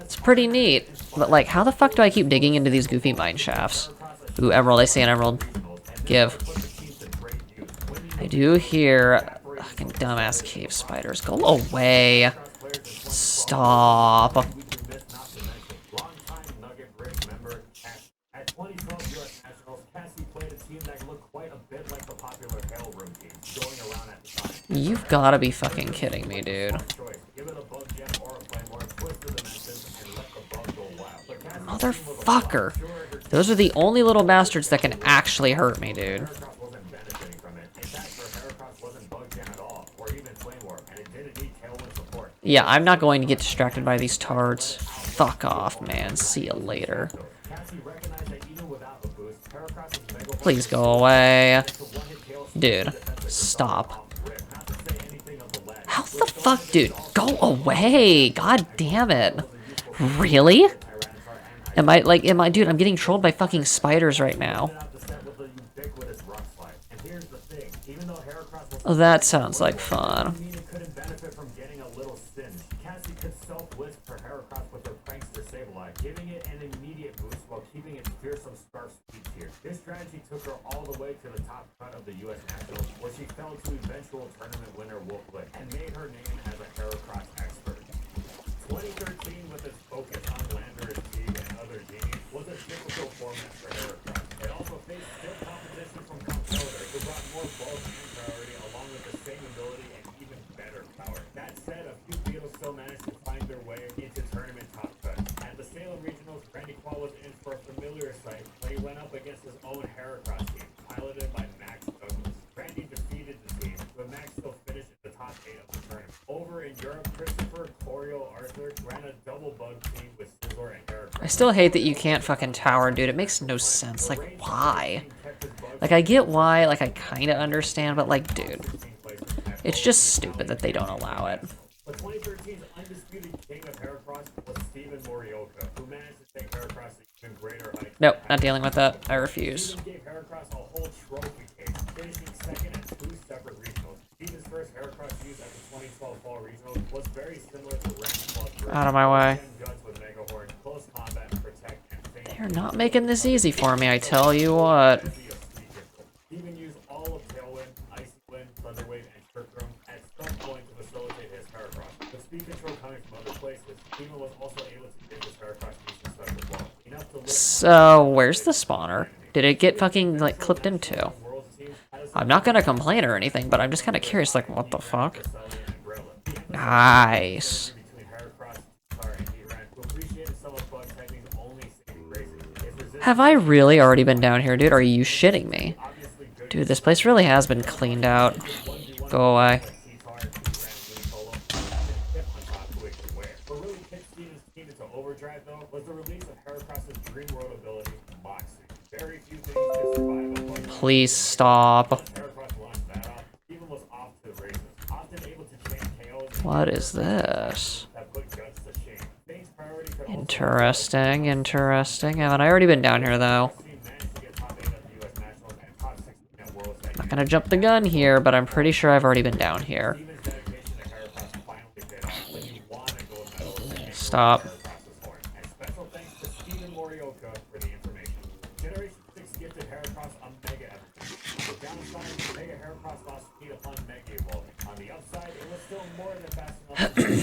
Speaker 1: It's pretty neat, but like, how the fuck do I keep digging into these goofy mine shafts? Ooh, emerald, I see an emerald. Give. I do hear fucking dumbass cave spiders. Go away. Stop. You've gotta be fucking kidding me, dude. Motherfucker. Those are the only little bastards that can actually hurt me, dude. Yeah, I'm not going to get distracted by these tarts. Fuck off, man. See you later. Please go away. Dude, stop. How the fuck, dude? Go away! God damn it. Really? Dude, I'm getting trolled by fucking spiders right now. Oh, that sounds like fun. This strategy took her all the way to the top cut of the U.S. Nationals, where she fell to eventual tournament winner Wolfwood and made her name as a Heracross expert. 2013, with its focus on Landorus Team and other teams, was a difficult format for Heracross. It also faced stiff competition from Compelder, who brought more bulk and priority along with the same ability and even better power. That said, a few beetles still managed to find their way into tournament top cuts. At the Salem Regionals, Randy Quall was in for a familiar sight when he went up against his own Heracross team, piloted by Max Douglas. Randy defeated the team, but Max still finished in the top 8 of the tournament. Over in Europe, Christopher Corio Arthur ran a double bug team with Sizzler and Heracross. I still hate that you can't fucking tower, dude. It makes no sense. Like, why? Like, I get why, like, I kinda understand, but like, dude. It's just stupid that they don't allow it.
Speaker 2: But 2013's undisputed king of Heracross was Steven Morioka, who managed to take Heracross to even greater heights.
Speaker 1: Nope, not dealing with that. I refuse.
Speaker 2: Steven gave Heracross a whole trophy case, finishing second at 2 separate regionals. Steven's first Heracross use at the 2012 Fall Regionals was very similar to Randy Quall's
Speaker 1: Out of my way.
Speaker 2: guns with Megahorn, close combat, protect, and feint.
Speaker 1: You're not making this easy for me, I tell you what.
Speaker 2: Steven used all of Tailwind, Icy Wind, Thunderwave, and Trick Room at some point to facilitate his Heracross. With speed control coming from other places, Steven was also able to give his Heracross decent special ball. Enough to lift
Speaker 1: So, where's the spawner? Did it get fucking, like, clipped into? I'm not gonna complain or anything, but I'm just kinda curious, like, what the fuck? Nice. Have I really already been down here, dude? Are you shitting me? Dude, this place really has been cleaned out. Go away. Please stop. What is this? Interesting, interesting. Haven't I already been down here, though? Not gonna jump the gun here, but I'm pretty sure I've already been down here. Stop.
Speaker 2: more than fast enough to Terra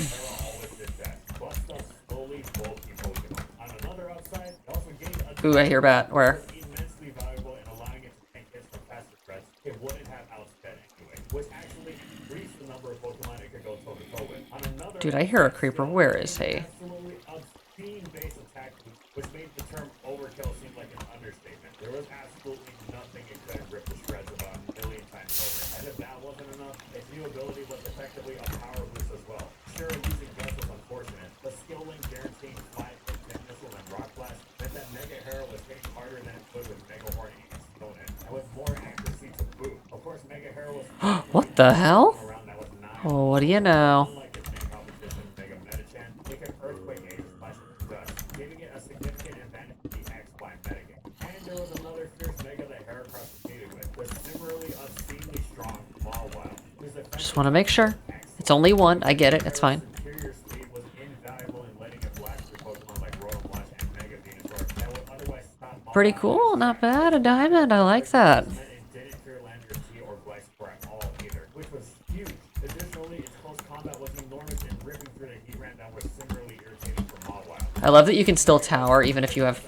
Speaker 2: always did best. Bust those slowly bulky Pokemon. On another upside, it also gained a
Speaker 1: Ooh, I hear bat. Where?
Speaker 2: was immensely valuable in allowing it to tank hits from faster threats it wouldn't have outsped anyway, which actually increased the number of Pokemon it could go toe-to-toe with. On another
Speaker 1: Dude, I hear a creeper. Where is he?
Speaker 2: absolutely obscene base attack loop, which made the term overkill seem like an understatement. There was absolutely nothing it couldn't rip to shreds about a million times over. And if that wasn't enough, its new ability was effectively a power boost as well. Sure, losing Gust was unfortunate, but skill link guaranteeing 5-hit Pit Missile and Rock Blast meant that Mega Hero was hitting harder than it could with Mega Horn and Stone and with more accuracy to boot. Of course, Mega Hero was
Speaker 1: What the hell?
Speaker 2: around that was not
Speaker 1: Oh, what do you know?
Speaker 2: unlike its main competition, Mega Metachan, it could Earthquake Ace Splash with Dust, giving it a significant advantage in the X-Y metagame. And there was another fierce Mega that Heracross competed with similarly obscenely strong Mawile, whose
Speaker 1: Just want to make sure. It's only one. I get it. It's fine.
Speaker 2: superior speed was invaluable in letting it blast through Pokemon like Rotom Lash and Mega Venusaur that would otherwise stop
Speaker 1: Pretty cool. Not bad. A diamond. I like that.
Speaker 2: and it didn't fear Lander's T or Glyspore at all either, which was huge. Additionally, its close combat was enormous and ripping through the heat ran that was similarly irritating for Mawile.
Speaker 1: I love that you can still tower even if you have...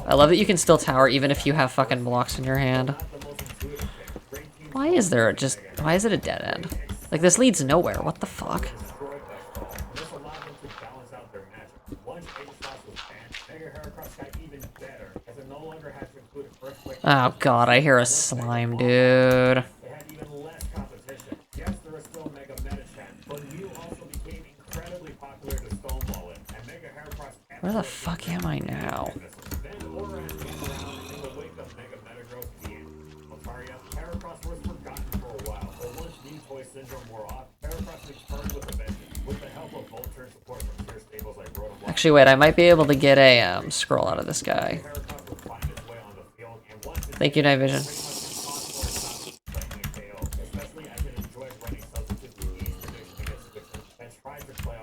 Speaker 1: I love that you can still tower even if you have fucking blocks in your hand. Why is there just... Why is it a dead end? Like, this leads nowhere. What the fuck?
Speaker 2: This allowed them to balance out their matchup. Once Aegislash was banned, Mega Heracross got even better, as it no longer had to include Earthquake.
Speaker 1: Oh god, I hear a slime, dude.
Speaker 2: It had even less competition. Yes, there was still Mega Metachan, but Mew also became incredibly popular to stonewall it, and Mega Heracross...
Speaker 1: Where the fuck am I now?
Speaker 2: Then Aura came around in the wake of Mega Metagross and Altaria. Heracross was forgotten for a while, but once Mew Toy Syndrome wore off, Heracross returned with a vengeance, with the help of Volturn support from tier staples like Rotom Lash.
Speaker 1: Actually, wait, I might be able to get a scroll out of this guy.
Speaker 2: Heracross would find its way on the field, and once it
Speaker 1: Thank you, Night Vision.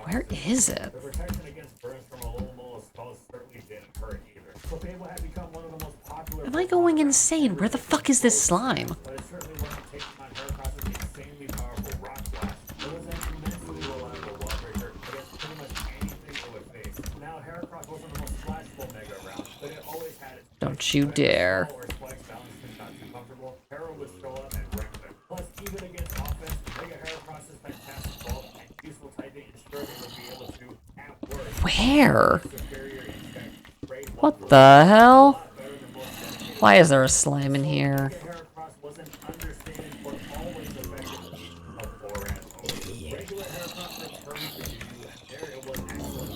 Speaker 1: Where is it?
Speaker 2: The protection against burns from a little mole of skulls certainly didn't hurt either. Clefable had become one of the most popular.
Speaker 1: Am I going insane? Where the fuck is this slime?
Speaker 2: But it certainly wasn't taking on Heracross's insanely powerful Rock Blast. It was an immensely reliable wall breaker against pretty much anything it would face. Now Heracross wasn't the most flashful Mega around, but it always had its
Speaker 1: Don't you dare.
Speaker 2: or Spike's balance was not too comfortable. Hero would show up and wreck them. Plus, even against offense, Mega Heracross's fantastic bulk and useful typing ensured it would be able to, at worst,
Speaker 1: Where?
Speaker 2: superior instinct, trade
Speaker 1: What the hell?
Speaker 2: better than most dedicated.
Speaker 1: Why is there a slime in here?
Speaker 2: Heracross was an understated but always effective piece of Boran Oath. Regular Heracross returned to you, and there it was excellent.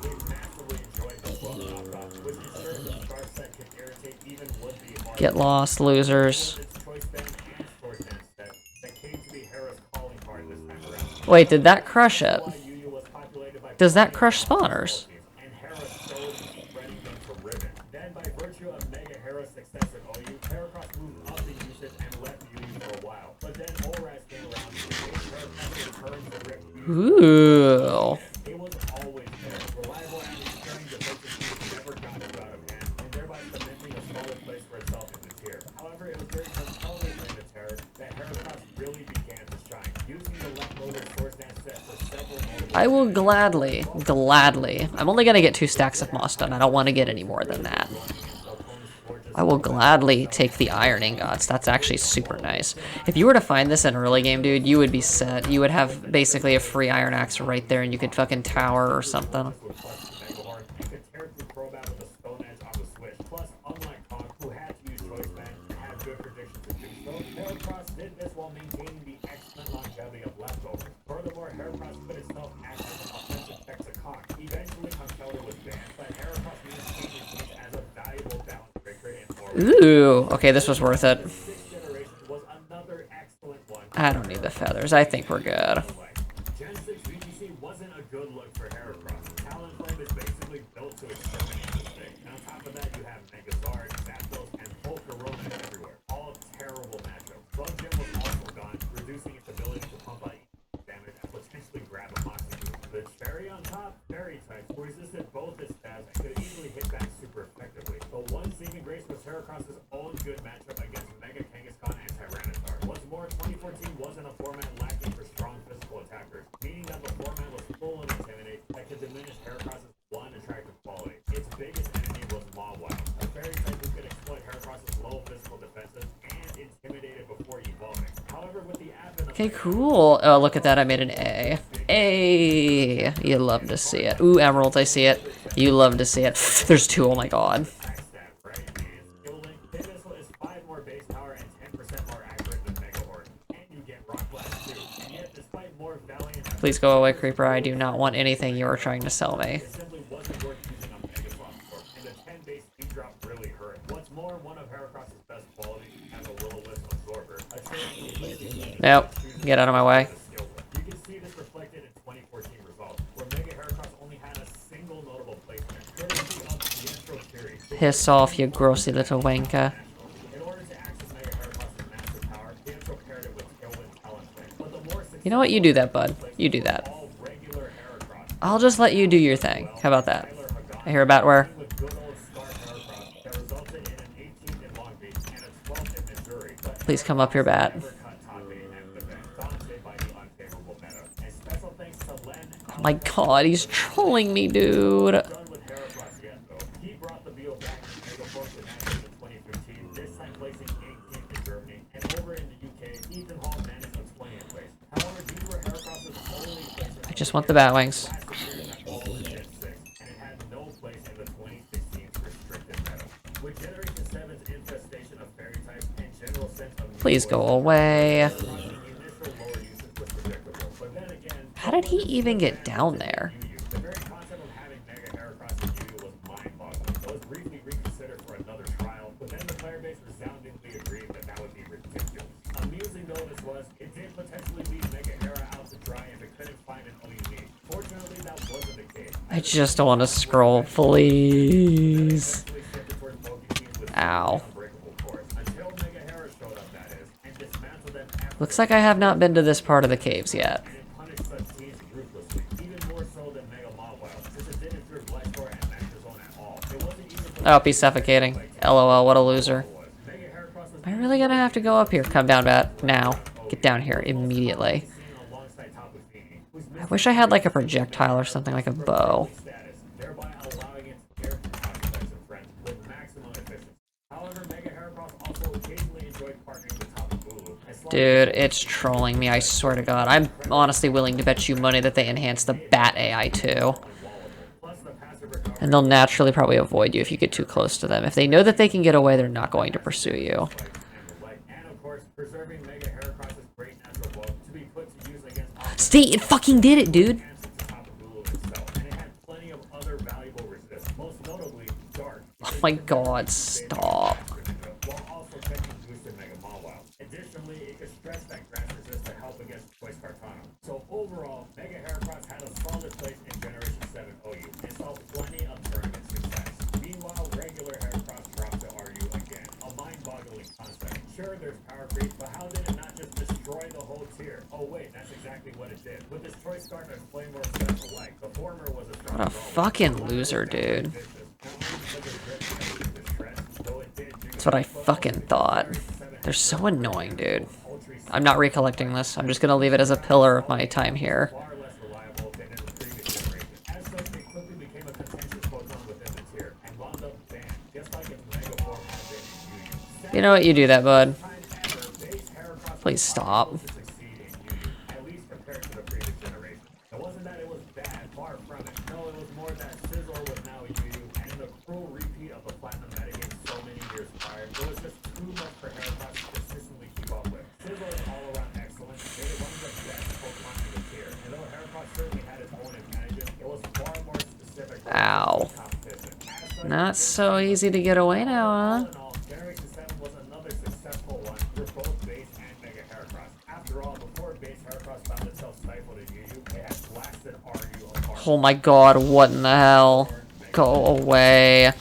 Speaker 2: They massively enjoyed the bug knockoff, which ensured the star set could irritate even would-be hard.
Speaker 1: Get lost, losers.
Speaker 2: Its choice band and sword dance set that came to be Hera's calling card this time around.
Speaker 1: Wait, did that crush it?
Speaker 2: Yu Yu was populated by
Speaker 1: Does that crush spawners?
Speaker 2: and Hera showed spreading them to ribbon. Then, by virtue of Mega Hera's success at OU, Heracross moved up the usage and left Yu Yu for a while. But then Oras came around and made Heracross return to rip Yu Yu.
Speaker 1: Ooh.
Speaker 2: It was always there, reliable and ensuring defensive use never got it out of hand, and thereby cementing a solid place for itself in the tier. However, it was during her television the terror that Heracross really began to shine, using the leftover Swords Dance set for several notable
Speaker 1: I will gladly. I'm only gonna get 2 stacks of moss done. I don't want to get any more than that. I will gladly take the Iron Ingots. That's actually super nice. If you were to find this in early game, dude, you would be set. You would have basically a free Iron Axe right there, and you could fucking tower or something.
Speaker 2: would clutch the Mega Horn and could tear through Crobat with a Stone Edge on the switch. Plus, unlike Kong, who had to use Choice Band and had good predictions to do so, Heracross did this while maintaining the excellent longevity of leftovers. Furthermore, Heracross could itself act as an offensive tech to Kong. Eventually, Conkeldurr was banned, but Heracross maintained its use as a valuable balance breaker in
Speaker 1: Ooh. Okay, this was worth it.
Speaker 2: Sixth generation was another excellent one.
Speaker 1: I don't need the feathers. I think we're good.
Speaker 2: Gen 6 VGC wasn't a good look for Heracross. Talonflame is basically built to exterminate this thing. And on top of that, you have Megazard, Zapdos, and Volcarona everywhere. All terrible matchups. Bug Gym was also gone, reducing its ability to pump out damage and potentially grab a Moxie boost. The cherry on top, Fairy type, who resisted both its stabs and could easily hit back super effectively. But one saving grace was Heracross's own good matchup against Mega Kangaskhan and Tyranitar. Once more, 2014 wasn't a format lacking for strong physical attackers, meaning that the format was full of intimidate that could diminish Heracross's one attractive quality. Its biggest enemy was MOAR, a fairy type who could exploit Heracross's low physical defenses and intimidate it before evolving. However, with the advent of
Speaker 1: Okay, cool. Oh, look at that. I made an A. A. You love to see it. Ooh, emeralds. I see it. You love to see it. There's 2. Oh my god.
Speaker 2: attack stat, right? Its skill link, hit missile is 5 more base power and 10% more accurate than Mega Horde. And you get Rock Blast too. And yet, despite more valiant efforts,
Speaker 1: Please go away, Creeper. I do not want anything you are trying to sell me.
Speaker 2: it simply wasn't worth using a Mega Frost for. And the 10 base speed drop really hurt. What's more, one of Heracross's best qualities as a will-o-wisp absorber. A trait completely
Speaker 1: Nope. Get out of my way.
Speaker 2: skill with. You can see this reflected in 2014 results, where Mega Heracross only had a single notable placement. Courtesy of the intro series.
Speaker 1: Piss off, you grossy little wanker.
Speaker 2: In order to access Mega Heracross's massive power, the intro paired it with Tailwind Talent Flame. But the more
Speaker 1: You know what? You do that, bud. You do that.
Speaker 2: all regular Heracross
Speaker 1: I'll just let you do your thing. How about that? I hear about where?
Speaker 2: with good old Star Heracross that resulted in an 18th in Long Beach and a 12th in Missouri. But
Speaker 1: Please come up here, bat.
Speaker 2: never cut top 8 and the event, daunted by the unfavorable meta. And special thanks to Len
Speaker 1: Oh my god, he's trolling me, dude.
Speaker 2: done with Heracross yet, though. He brought the BO back to Mega Force with Nationals in 2015, this time placing 18th in Germany. And over in the UK, Ethan Hall managed a 20th place. However, these were Heracross's only places
Speaker 1: I just want the Batwings.
Speaker 2: last year that all was at 6, and it had no place in the 2016 restricted meta. With Generation 7's infestation of fairy types and general sense of
Speaker 1: Please go away.
Speaker 2: the initial lower usage was predictable. But then again,
Speaker 1: How did he even get down there?
Speaker 2: the very concept of having Mega Heracross in Yu-Gi-Oh! Was mind-boggling. It was briefly reconsidered for another trial, but then the player base resoundingly agreed that that would be ridiculous. Amusing though this was, it did potentially leave Mega Hera out to dry if it couldn't find an OU. Fortunately, that wasn't the case.
Speaker 1: I just don't want to scroll, please.
Speaker 2: Eventually shifted towards Poke teams with
Speaker 1: Ow.
Speaker 2: unbreakable cores, until Mega Hera showed up, that is, and dismantled them after
Speaker 1: Looks like I have not been to this part of the caves yet.
Speaker 2: and punished such teams ruthlessly, even more so than Mega Mawile, since it didn't fear Blackstore and Master Zone at all. It wasn't even
Speaker 1: Oh, he's suffocating. LOL, what a loser.
Speaker 2: Mega Heracross was
Speaker 1: Am I really gonna have to go up here? Come down, bat. Now. Get down here immediately.
Speaker 2: seen alongside Tapu Fini, whose
Speaker 1: I wish I had like a projectile or something, like a bow.
Speaker 2: status, thereby allowing it to care for prospects and friends with maximum efficiency. However, Mega Heracross also occasionally enjoyed partnering with Tapu Bulu. As long
Speaker 1: Dude, it's trolling me, I swear to god. I'm honestly willing to bet you money that they enhance the bat AI too.
Speaker 2: plus the passive recovery
Speaker 1: And they'll naturally probably avoid you if you get too close to them. If they know that they can get away, they're not going to pursue you.
Speaker 2: and of course, preserving Mega Heracross's great natural bow to be put to use against
Speaker 1: See, it fucking did it, dude.
Speaker 2: answers to Tapu Bulu itself, and it had plenty of other valuable resists, most notably Dark.
Speaker 1: Oh my god, stop.
Speaker 2: While also catching boosted Mega Mawile. Additionally, it could stretch that grass resist to help against Choice Cartana. So overall, Mega Heracross had a solid place in Generation 7 OU and saw plenty of tournament success. Meanwhile, regular Heracross dropped to RU again, a mind-boggling concept. Sure, there's power creep, but how did it not just destroy the whole tier? Oh wait, that's exactly what it did. With its Choice Card and Flame War special alike, the former was a strong
Speaker 1: What a fucking loser, dude. That's what I fucking thought. They're so annoying, dude. I'm not recollecting this. I'm just gonna leave it as a pillar of my time here.
Speaker 2: Far less reliable than in the previous generation. As such, they quickly became a contentious Pokemon within the tier and wound up banned, just like its Mega Form had been in Yu-Gi-Oh!
Speaker 1: You know what? You do that, bud.
Speaker 2: Time ever, base Heracross
Speaker 1: Please stop.
Speaker 2: to succeed in Yu-Gi-Oh! At least compared to the previous generation. It wasn't that it was bad, far from it. No, it was more that Scizor was now a Yu-Gi-Oh! And in the cruel repeat of the Platinum metagame so many years prior, it was just too much for Heracross to consistently keep up with. Scizor is all around excellent, made it one of the best Pokemon in the tier. And though Heracross certainly had its own advantages, it was far more specific for
Speaker 1: Ow.
Speaker 2: competition. As such,
Speaker 1: Not so easy to get away now, huh?
Speaker 2: all in all, Generation 7 was another successful one for both Base and Mega Heracross. After all, before Base Heracross found itself stifled in Yu-Yu, it had blasted RU apart.
Speaker 1: Oh my god, what in the hell? Go away.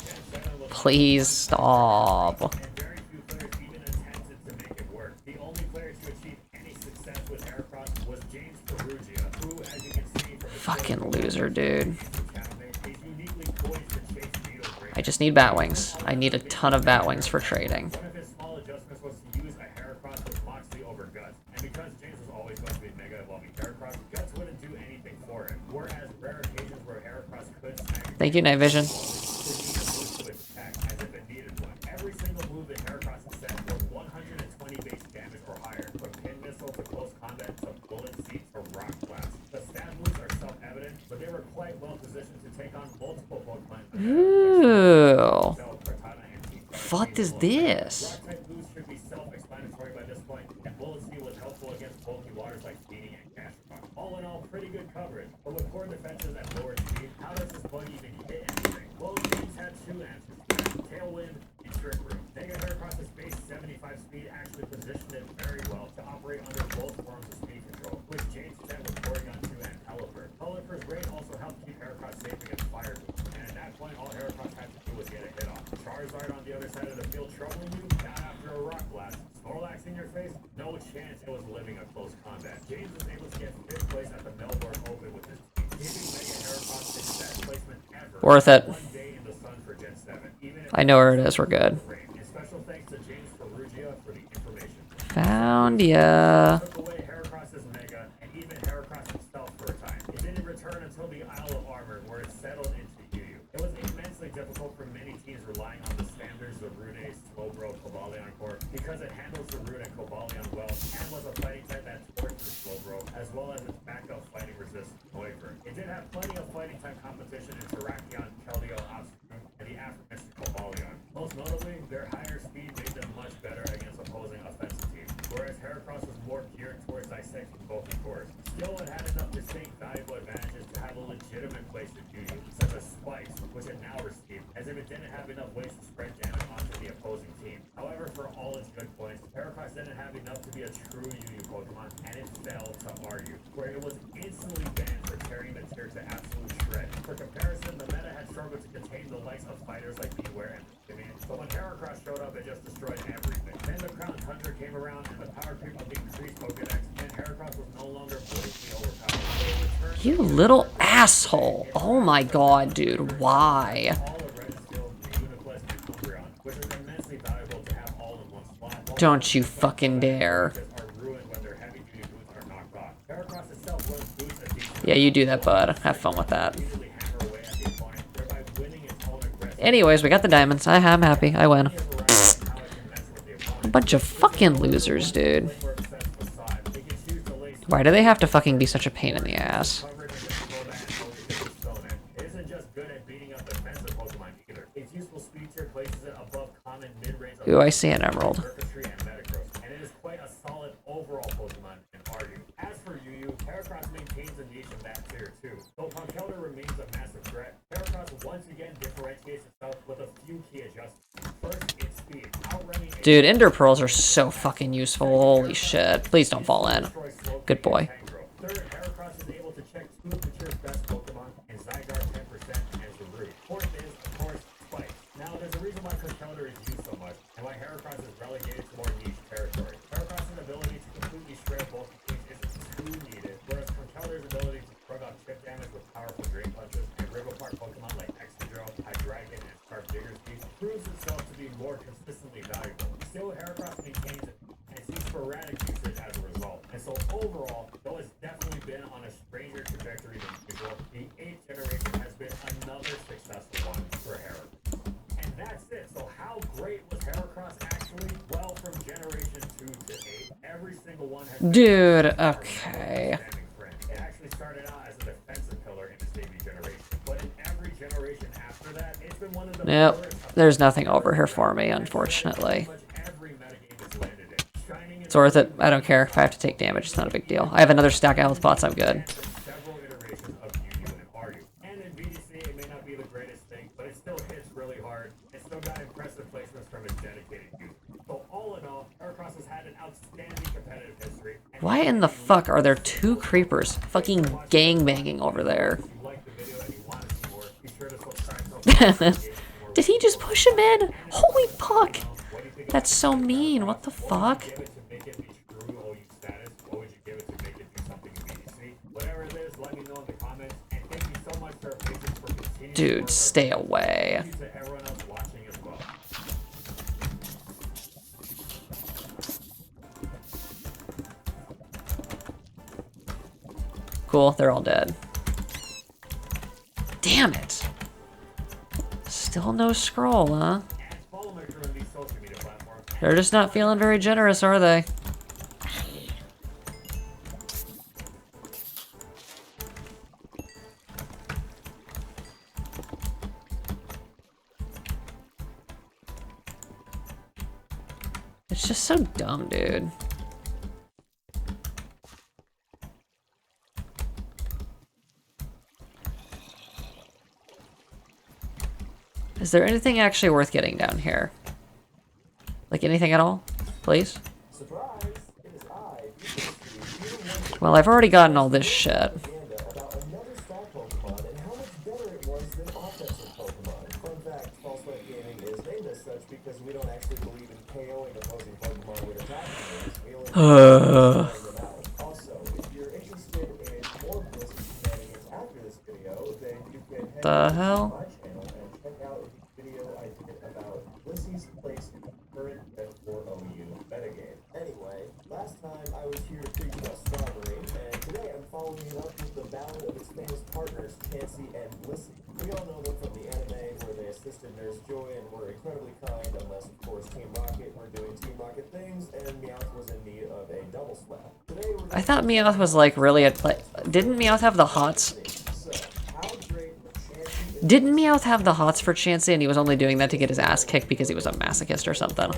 Speaker 1: Please stop.
Speaker 2: And very few players even attempted to make it work. The only player to achieve any success with Heracross was James Perugia, who, as you can see from his
Speaker 1: Fucking loser, dude.
Speaker 2: channel name, is uniquely poised to chase Beetle Great.
Speaker 1: I just need Batwings. I need a ton of Batwings for trading.
Speaker 2: One of his small adjustments was to use a Heracross with Moxley over Guts, and because Whereas rare occasions where Heracross could snag
Speaker 1: Thank you, Night Vision.
Speaker 2: as if it needed one. Every single move that Heracross set was 120 base damage or higher, from pin missile to close combat to bullet seed to rock blast. The stab moves are self-evident, but they were quite well positioned to take on multiple Pokemon.
Speaker 1: Ooh. What is this?
Speaker 2: Rock type moves should be self-explanatory by this point, and bullet seed was helpful against bulky waters like Feeding and Cash. All in all, pretty good coverage. But with core defenses at lower speed, how does this bug even hit anything? Both teams had two answers to that: Tailwind and Trick Room. Mega Heracross's base 75 speed actually positioned it very well to operate under both forms of speed control, which James said with Porygon 2 and Pelipper. Pelipper's raid also helped keep Heracross safe against Fire Moves, and at that point, all Heracross had to do was get a hit off. Charizard on the other side of the field troubling you, not after a Rock Blast. Snorlax in your face, no chance it was living a close combat. James was able to get 5th place at the Melbourne Open with his team, giving Mega Heracross his best placement ever.
Speaker 1: Worth it.
Speaker 2: One day in the sun for Gen 7. Even if
Speaker 1: I know where it is. We're good.
Speaker 2: and special thanks to James Ferrugia for the information.
Speaker 1: Found ya.
Speaker 2: Took away Heracross's Mega and even Heracross himself for a time. It didn't return until the Isle of Armor, where it settled into Yu-Yu. It was immensely difficult for many teams relying on the standards of Rune, Slowbro, Cobalion core because it handles the Rune and Cobalion well and was a fighting type that tortures Slowbro, as well as its backup fighting resistance Noivern. It did have plenty of fighting type competition in Terrakion, Keldeo, Obstagoon, and the aforementioned Cobalion. Most notably, their higher speed made them much better against opposing offensive teams, whereas Heracross was more geared towards dissecting bulky cores. Still, it had enough distinct valuable advantages to have a legitimate place to do you, such as spikes, which it now received, as if it didn't have enough ways to spread damage onto the opposing team. However, for all its good points, Heracross didn't have enough to be a true Yu-Yu Pokemon, and it fell to Aryu, where it was instantly banned for tearing the tier to absolute shred. For comparison, the meta had struggled to contain the likes of fighters like Beware and Pokemon, but when Heracross showed up, it just destroyed everything. Then the Crown Tundra came around, and the power creep of the increased Pokedex, and Heracross was no longer blatantly overpowered. So it returned
Speaker 1: You little asshole. Oh my god, dude. Why?
Speaker 2: all of Registeel, Uniquest, and Umbreon, which is immensely valuable to have all in one spot.
Speaker 1: Don't you fucking dare.
Speaker 2: Are ruined when their heavy-duty boots are knocked off. Heracross itself runs boots a decent
Speaker 1: Yeah, you do that, bud. Have fun with that.
Speaker 2: easily hammer away at the opponent, thereby winning its own aggressive
Speaker 1: Anyways, we got the diamonds. I'm happy. I win.
Speaker 2: variety of how it can mess with the opponent.
Speaker 1: A bunch of fucking losers, dude.
Speaker 2: Work sets facade. They can choose to lace
Speaker 1: Why do they have to fucking be such a pain in the ass?
Speaker 2: coverage and control that and focus it with Stone Edge. It isn't just good at beating up defensive Pokemon either. Its useful speed tier places it above common mid-range
Speaker 1: Ooh, I see an emerald.
Speaker 2: Circuitry and Metagross, and it is quite a solid overall Pokemon in Aryu. As for Yu-Yu, Heracross maintains a niche in that tier too. Though Conkeldurr remains a massive threat, Heracross once again differentiates itself with a few key adjustments. First, its speed, outrunning a
Speaker 1: Dude, Ender Pearls are so fucking useful. Holy shit. Please don't fall in.
Speaker 2: destroy Slowpoke
Speaker 1: Good boy.
Speaker 2: and Tangrowth. Third, Heracross is able to check two of the tier's best Pokemon, and Zygarde 10% and Zarude. Fourth is, of course, Spikes. Now, there's a reason why Conkeldurr is used so much, and why Heracross is relegated to more niche territory. Heracross's ability to completely shred both teams isn't too needed, whereas Conkeldurr's ability to shrug off chip damage with powerful Drain Punches and rip apart Pokemon like Excadrill, Hydreigon, and Scarf Diggersby proves itself to be more consistently valuable. Still, Heracross maintains it and sees sporadic usage as a result. And so overall, though it's definitely been on a stranger trajectory than usual, the 8th generation has been another successful one for Heracross. And that's it. So how great was Heracross actually? Well, from generation 2 to 8, every single one has been
Speaker 1: Dude, okay.
Speaker 2: outstanding friend. It actually started out as a defensive pillar in its debut generation, but in every generation after that, it's been one of the
Speaker 1: Nope.
Speaker 2: pillars of
Speaker 1: There's nothing over here for me, unfortunately.
Speaker 2: pretty much every metagame it's landed in. Shining
Speaker 1: It's worth it. I don't care if I have to take damage. It's not a big deal. I have another stack of health pots. I'm good.
Speaker 2: several iterations of Yu-Yu and Aryu. And in VDC, it may not be the greatest thing, but it still hits really hard. It still got impressive placements from its dedicated users. So all in all, Heracross has had an outstanding competitive history. And
Speaker 1: Why in the fuck are there two creepers fucking gangbanging over there?
Speaker 2: if you liked the video and you want to see more, be sure to subscribe to
Speaker 1: Did he just push him in? Holy fuck! That's so mean. What the fuck?
Speaker 2: give it to make it be true OU status. What would you give it to make it do something in VDC? Whatever it is, let me know in the comments. And thank you so much for our patience for continuing.
Speaker 1: Dude, stay away.
Speaker 2: Thank you to everyone else watching as well.
Speaker 1: Cool, they're all dead. Damn it. Still no scroll, huh?
Speaker 2: Follow my crew on these social media platforms.
Speaker 1: They're just not feeling very generous, are they? It's just so dumb, dude. Is there anything actually worth getting down here? Like anything at all? Please? Well, I've already gotten all this shit. The hell?
Speaker 2: Anyway, last time I was here to preach about Strawberry, and today I'm following it up with the ballad of its famous partners, Chansey and Blissey. We all know them from the anime where they assisted Nurse Joy and were incredibly kind, unless of course Team Rocket were doing Team Rocket things, and Meowth was in need of a double slap. Today we're
Speaker 1: I thought Meowth was like really at play. Didn't Meowth have the hots? Didn't Meowth have the hots for Chansey and he was only doing that to get his ass kicked because he was a masochist or something?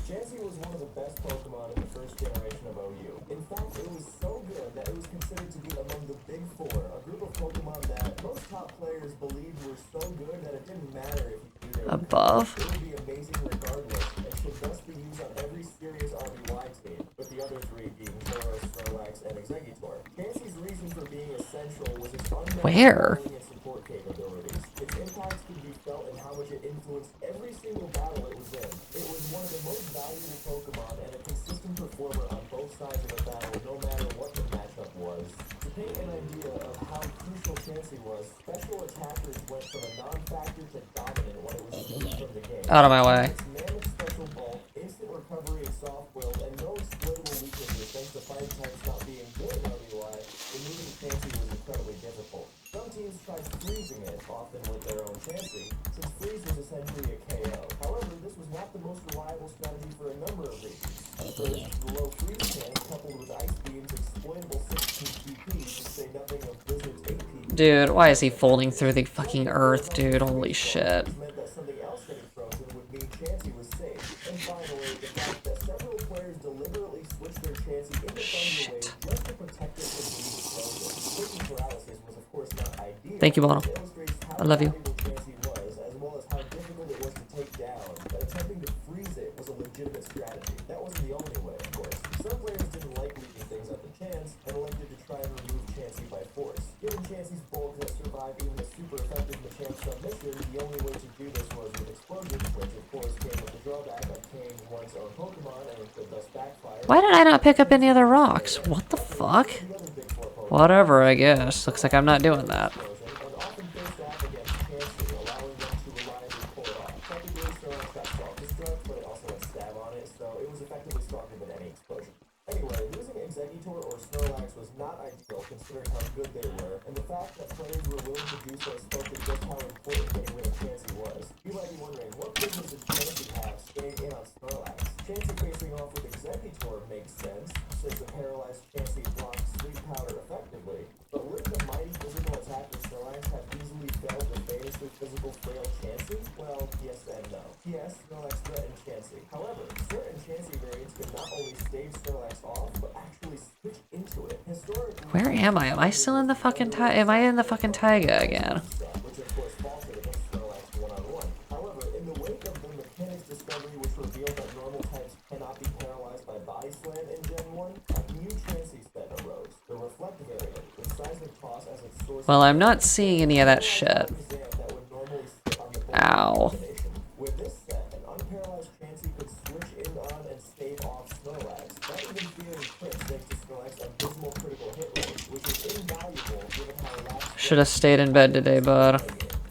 Speaker 2: Chansey was one of the best Pokemon in the first generation of OU. In fact, it was so good that it was considered to be among the Big Four, a group of Pokemon that most top players believed were so good that it didn't matter if you knew they were
Speaker 1: Above?
Speaker 2: good. It would be amazing regardless, and should thus be used on every serious RBY team, with the other three being Tauros, Snorlax, and Exeggutor. Chansey's reason for being essential was its unmatched
Speaker 1: Where?
Speaker 2: bowling and support capabilities. Its impact could be felt in how much it influenced every single battle it was in. It was one of the most valuable Pokemon and a consistent performer on both sides of a battle, no matter what the matchup was. To paint an idea of how crucial Chansey was, special attackers went from a non-factor to dominant when it was removed from the game.
Speaker 1: Out of my way.
Speaker 2: Its mammoth special bulk, instant recovery and soft build, and no exploitable weaknesses thanks to fighting types not being good in RBY, removing Chansey was incredibly difficult. Some teams tried freezing it, often with their own Chansey, since freeze was essentially a KO. However, this was not the most reliable strategy for a number of reasons. First, the low freeze chance coupled with Ice Beam's exploitable 16 PP, to say nothing of Blizzard's 8 PP.
Speaker 1: Dude, why is he folding through the fucking earth, dude? Holy shit.
Speaker 2: Meant that something else getting frozen would mean Chansey was safe. And finally, the fact that several players deliberately switched their Chansey into Thunder Wave just to protect it from being frozen. Switching paralysis was of course not ideal.
Speaker 1: Thank you, Bono.
Speaker 2: It illustrates how
Speaker 1: I love you.
Speaker 2: valuable Chansey was, as well as how difficult it was to take down, that attempting to freeze it was a legitimate strategy. That wasn't the only way, of course. Some players didn't like leaving things up to chance, and elected to try and remove Chansey by force. Given Chansey's bulk that survived even a super effective Machamp submission, the only way to do this was with Explosion, which of course came with the drawback of paying one's own Pokemon and could thus backfire.
Speaker 1: Why did I not pick up any other rocks? What the fuck?
Speaker 2: The other Big Four Pokemon
Speaker 1: Whatever, I guess. Looks like I'm not doing that.
Speaker 2: and often faced off against Chansey, allowing them to reliably pull it off. Technically, Snorlax got self-destruct, but it also had stab on it, so it was effectively stronger than any explosion. Anyway, losing Exeggutor or Snorlax was not ideal considering how good they were, and the fact that players were willing to do so spoke to just how important getting rid of Chansey was. You might be wondering, what business did Chansey have staying in on Snorlax? Chansey facing off with Exeggutor makes sense, since the paralyzed Chansey blocks Sleep Powder effectively, but would the mighty physical attack of Snorlax have easily failed the famously physical frail Chansey? Well, yes and no. Yes, Snorlax threatened Chansey. However, certain Chansey variants could not only stave Snorlax off, but actually switch into it. Historically,
Speaker 1: Where am I? Am I still in the fucking am I in the fucking taiga again?
Speaker 2: which of course faltered against Snorlax one-on-one. However, in the wake of the mechanics discovery which revealed that normal types cannot be paralyzed by Body Slam in Gen 1, a new Chansey set arose, the Reflect variant, with Seismic Toss as its source.
Speaker 1: Well, I'm not seeing any of that shit.
Speaker 2: That would normally sit on the board
Speaker 1: Ow.
Speaker 2: combination. With this set, an unparalyzed Chansey could switch in on and stave off Snorlax, not even fearing crit thanks to Snorlax's abysmal critical hit rate, which is invaluable given how last
Speaker 1: Should have stayed in bed today, bud.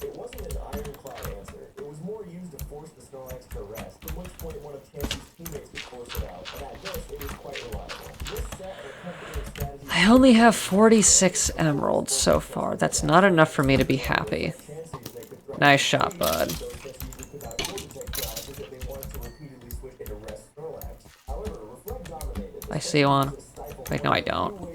Speaker 2: it wasn't an ironclad answer. It was more used to force the Snorlax to rest, from which point one of Chansey's teammates could force it out, and at this, it was quite reliable. This set and accompanying strategy
Speaker 1: only have 46 emeralds so far. That's not enough for me to be happy. Nice shot, bud. I see one. Wait, no, I don't.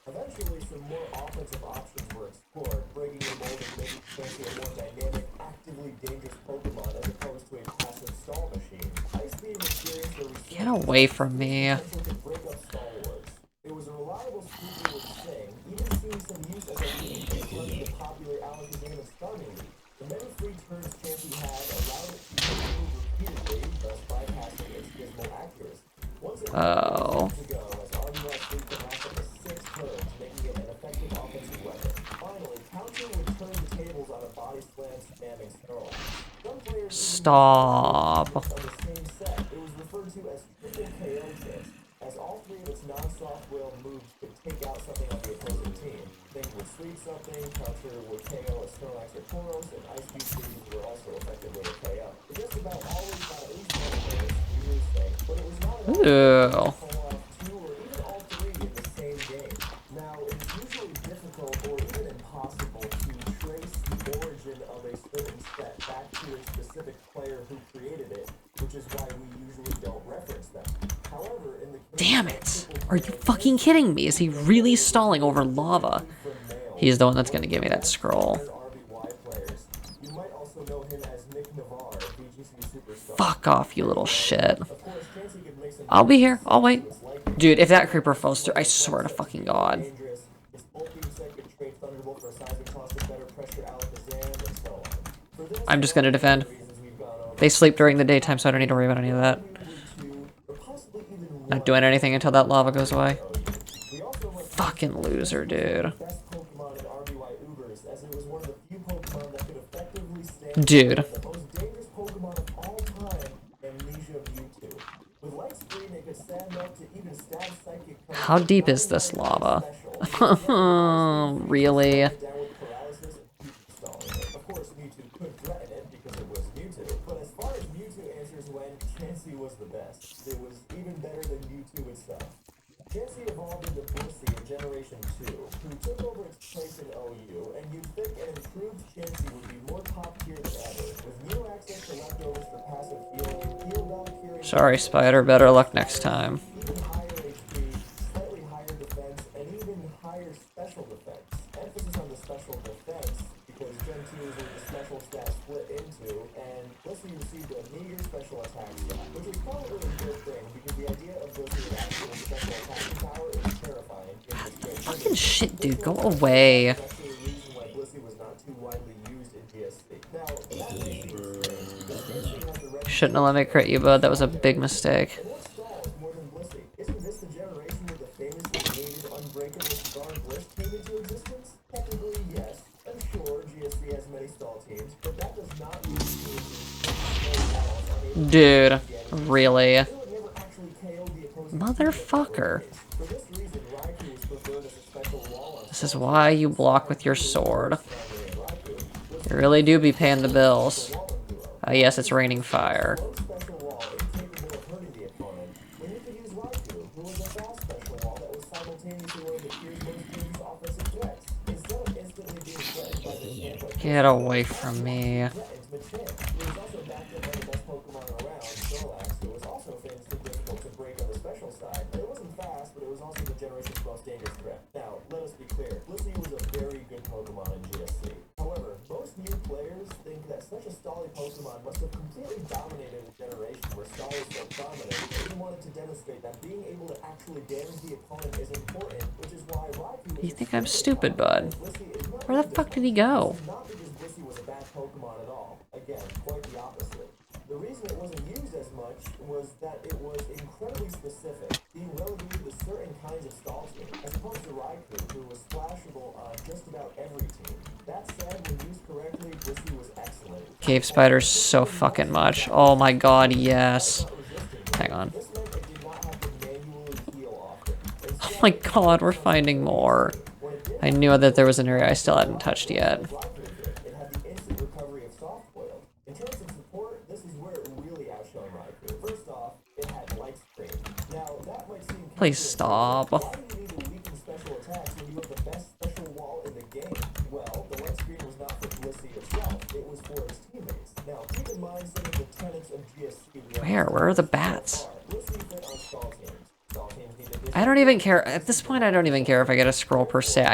Speaker 2: Eventually, some more offensive options were explored, breaking the mold and making Chansey a more dynamic, actively dangerous Pokemon as opposed to a passive stall machine. Ice Beam experienced a
Speaker 1: Get away from me.
Speaker 2: potential to break up Stall Wars. It was a reliable speaker with Sing, even seeing some use as a lead in the popular Alakazam and Starmie League. The many free turns Chansey had allowed it to move repeatedly, thus bypassing its dismal accuracy. Once it
Speaker 1: Oh.
Speaker 2: to go, as RBI fleet could last up to 6 turns, making it an effective offensive weapon. Finally, Pouncing would turn the tables on a body slam spamming Snorlax. Some players
Speaker 1: Stop.
Speaker 2: on the same set, it was referred to as triple KO kits, as all three of its non-soft whale moves could take out something on the opposing team. Things would sleep something, Pouncer would KO a Snorlax or Tauros, and Ice Beam freezes were also effective way to KO. It just about always got at least one player, usually Sting, but it was not
Speaker 1: Ew.
Speaker 2: pull off 2 or even all 3 in the same game. Now, it's usually difficult or even impossible to trace the origin of a certain set back to a specific player who created it, which is why we usually don't reference them. However, in the
Speaker 1: Damn it. Are you fucking kidding me? Is he really stalling over lava? He's the one that's gonna give me that scroll.
Speaker 2: RBY players, you might also know him as Nick Navarre, VGC Superstar.
Speaker 1: Fuck off, you little shit.
Speaker 2: Of course, Chansey could make some
Speaker 1: I'll be here. I'll wait. Dude, if that creeper falls through, I swear to fucking God.
Speaker 2: dangerous. His bulking set could trade Thunderbolt for a seismic toss to better pressure Alakazam and so on. For this
Speaker 1: I'm just gonna defend.
Speaker 2: reasons we've gone over,
Speaker 1: They sleep during the daytime, so I don't need to worry about any of that.
Speaker 2: or possibly even
Speaker 1: Not doing anything until that lava goes away.
Speaker 2: we also went
Speaker 1: Fucking loser, dude.
Speaker 2: best Pokemon in RBY Ubers, as it was one of the few Pokemon that could effectively stand
Speaker 1: Dude.
Speaker 2: the most dangerous Pokemon of all time, Amnesia Mewtwo. With Light Screen, it could stand up to even stab Psychic.
Speaker 1: How deep is this lava? Really?
Speaker 2: Downward paralysis and future stalling. Of course, Mewtwo could threaten it because it was Mewtwo, but as far as Mewtwo answers went, Chansey was the best. It was even better than Mewtwo itself. Chansey evolved into Blissey in Generation 2, who took over its place in OU, and you'd think an improved Chansey would be more top tier than ever, with new access to leftovers for passive healing, heal while curing,
Speaker 1: Sorry, Spider. Better luck next time.
Speaker 2: even higher HP, slightly higher defense, and even higher special defense. Emphasis on the special defense, because Gen 2 is where the special stats split into, and Blissey received a meager special attack stat, which is probably a good thing, because the idea of Blissey with actual special attacking power is terrifying in this game.
Speaker 1: Fucking shit, dude. Go away.
Speaker 2: That's actually a reason why Blissey was not too widely used in GSC. Now, that makes it
Speaker 1: Shouldn't have let me crit you, bud. That was a big mistake.
Speaker 2: what stalls more than Blissey? Isn't this the generation where the famously hated Unbreakable Star Bliss came into existence? Technically, yes. I'm sure GSC has many stall teams, but that does not mean
Speaker 1: Dude. Really?
Speaker 2: it never actually KO'd the opposing
Speaker 1: Motherfucker.
Speaker 2: For this reason, Raikou was preferred as a special wall on
Speaker 1: This is why you block with your sword. You really do be paying the bills. Yes, it's raining fire.
Speaker 2: special wall incapable of hurting the opponent, when you could use Raikou, who was a fast special wall that was simultaneously one of the tier's most dangerous offensive threats. Instead of instantly being threatened by the champ,
Speaker 1: Get away from me.
Speaker 2: threatened Machamp, who was also backed up by the best Pokemon around, Snorlax, who was also famously difficult to break on the special side. It wasn't fast, but it was also the generation's most dangerous threat. Now, let us be clear, Blissey was a very good Pokemon in GSC. However, most new players think that such a stally Pokemon must have completely dominated a generation where stall is so prominent. They wanted to demonstrate that being able to actually damage the opponent is important, which is why Raikou
Speaker 1: You
Speaker 2: is
Speaker 1: think I'm stupid, bud?
Speaker 2: Blissey is not
Speaker 1: Where the fuck did he go?
Speaker 2: not because Blissey was a bad Pokemon at all. Again, quite the opposite. The reason it wasn't used as much was that it was incredibly specific, being relegated to certain kinds of stall teams, as opposed to Raikou, who was splashable on just about every team. That said, when used correctly, Blissey was excellent.
Speaker 1: Cave spiders so fucking much. Oh my god, yes. Hang on.
Speaker 2: This meant it did not have to manually heal often.
Speaker 1: Oh my god, we're finding more. I knew that there was an area I still hadn't touched yet.
Speaker 2: It had the instant recovery of soft boiled. In terms of support, this is where it really outshone Raikou. First off, it had light screen. Now, that might seem
Speaker 1: Please stop.
Speaker 2: why do you need to weaken special attacks when you have the best special wall in the game? Well, the light screen was not for Blissey itself, it was for its teammates. Now, keep in mind some of the tenets of GSC.
Speaker 1: Where are the bats?
Speaker 2: Blissey fit on stall teams. Stall teams needed
Speaker 1: I don't even care. At this point, I don't even care if I get a scroll per se.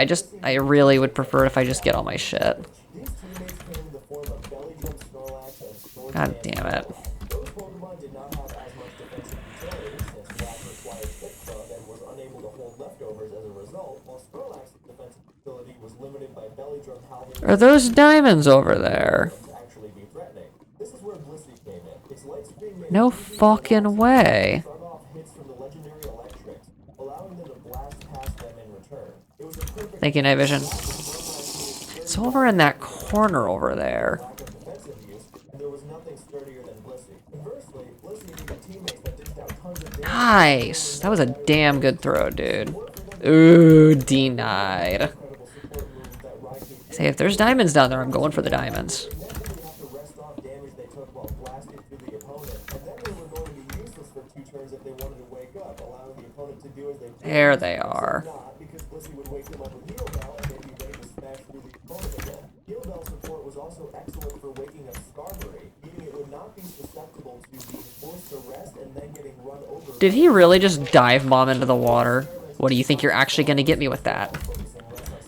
Speaker 1: I really would prefer if I just get all my shit.
Speaker 2: These teammates came in the form of Belly Drum, Snorlax, and Sword
Speaker 1: God
Speaker 2: Dance.
Speaker 1: damn it.
Speaker 2: Those Pokemon did not have as much defensive utility since Wax required Thick Club and was unable to hold leftovers as a result, while Snorlax's defensive utility was limited by Belly Drum halving
Speaker 1: Are those diamonds over there?
Speaker 2: to actually be threatening. This is where Blissey came in. Its light screen made
Speaker 1: No fucking way.
Speaker 2: start off hits from the legendary electrics, allowing them to blast past them in return. It was a perfect
Speaker 1: Thank you, Night Vision. It's over in that corner over there.
Speaker 2: lack of defensive use, and there was nothing sturdier than Blissey. Conversely, Blissey needed teammates that dished out tons of damage.
Speaker 1: Nice. That was a damn good throw, dude. Ooh, denied.
Speaker 2: Incredible support moves that Raikou
Speaker 1: Say, if there's diamonds down there, I'm going for the diamonds.
Speaker 2: inevitably have to rest off damage they took while blasting through the opponent, and then they were going to be useless for 2 turns if they wanted to wake up, allowing the opponent to do as they pleased.
Speaker 1: There they are.
Speaker 2: Not, because Blissey would wake them up with Heal Bell and they'd be ready to smash through the opponent again. Heal Bell support was also excellent for waking up Skarmory, meaning it would not be susceptible to being forced to rest and then getting run over.
Speaker 1: Did he really just dive bomb into the water? What do you think you're actually gonna get me with that?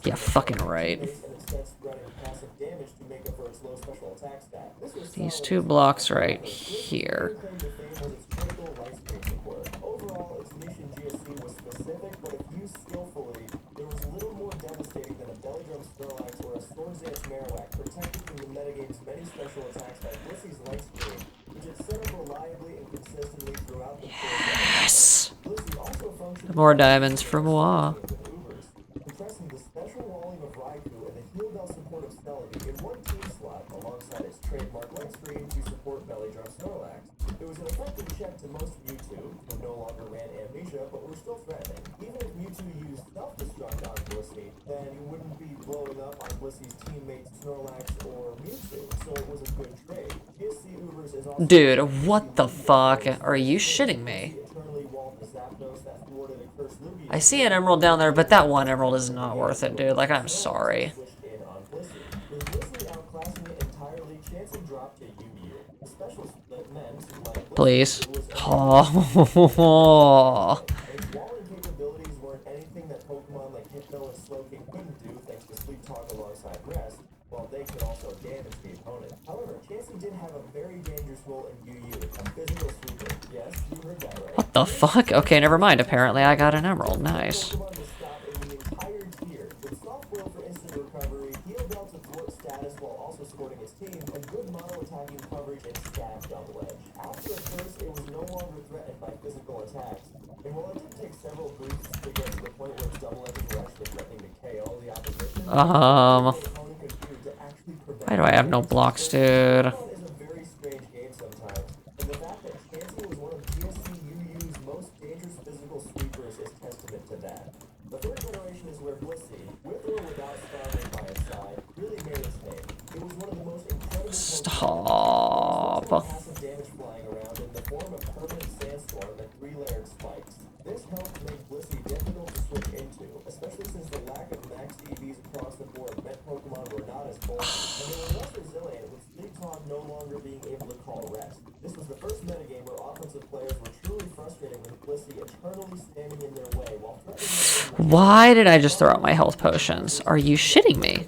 Speaker 1: Yeah, fucking right.
Speaker 2: And instead spreading passive damage to make up for its low special attack stat. This was
Speaker 1: These 2 blocks right here.
Speaker 2: claim to fame was its critical light screen support. Overall, its niche in GSC was specific, but if used skillfully, there was little more devastating than a Belly Drum Snorlax or a Sword Dance Marowak, protected from the metagame's many special attacks by Blissey's light screen, which it set up reliably and consistently throughout the
Speaker 1: Yes!
Speaker 2: Blissey also functioned
Speaker 1: More diamonds for MOAR.
Speaker 2: with Ubers, compressing the special walling of Raikou and the Heal Bell support of Celebi in one team slot alongside its trademark light screen to support Belly Drum Snorlax. It was an effective check to most Mewtwo, who no longer ran Amnesia but were still threatening. Even if Mewtwo used self-destruct on Blissey, then he wouldn't be blowing up on Blissey's teammates Snorlax or Mewtwo, so it was a good trade. GSC Ubers is also
Speaker 1: Dude, what the fuck? Are you shitting me?
Speaker 2: eternally walled the Zapdos that thwarted a cursed Lugia.
Speaker 1: I see an emerald down there, but that one emerald is not worth it, dude. Like, I'm sorry.
Speaker 2: Switched in on Blissey. With Blissey outclassing it entirely, Chansey dropped to Yu-Gi-Oh! The special split meant, like
Speaker 1: Please.
Speaker 2: Blissey,
Speaker 1: Oh.
Speaker 2: its walling capabilities weren't anything that Pokemon like Hypno and Slowking couldn't do thanks to Sleep Talk alongside Rest, while they could also damage the opponent. However, Chansey did have a very dangerous role in Yu-Gi-Oh! A physical sweeper. Yes, you heard that right.
Speaker 1: What the fuck? Okay, never mind. Apparently I got an emerald. Nice.
Speaker 2: Pokemon to stop in the entire tier, with Soft Boil for instant recovery, Heal Bell to thwart status while also supporting its team, and good mono attacking coverage and stab double edge. After a curse, it was no longer threatened by physical attacks, and while it did take several boosts to get to the point where its double edges were actually threatening to KO the opposition, the opponent could do to actually prevent.
Speaker 1: Why do I have no blocks, dude?
Speaker 2: Pokemon is a very strange game sometimes, and the fact that Chansey was one of GSC UU's most dangerous physical sweepers is testament to that. The third generation is where Blissey, with or without Starmie by its side, really made its name. It was one of the most incredible
Speaker 1: Stop.
Speaker 2: passive damage flying around in the form of permanent sandstorm and 3-layered spikes. This helped make Blissey difficult to switch into, especially since the lack of max EVs across the board meant Pokemon were not as bulky, and they were less resilient, with Sleep Talk no longer being able to call rest. This was the first metagame where offensive players were truly frustrated with Blissey eternally standing in their way while threatening them.
Speaker 1: Why did I just throw out my health potions? Are you shitting me?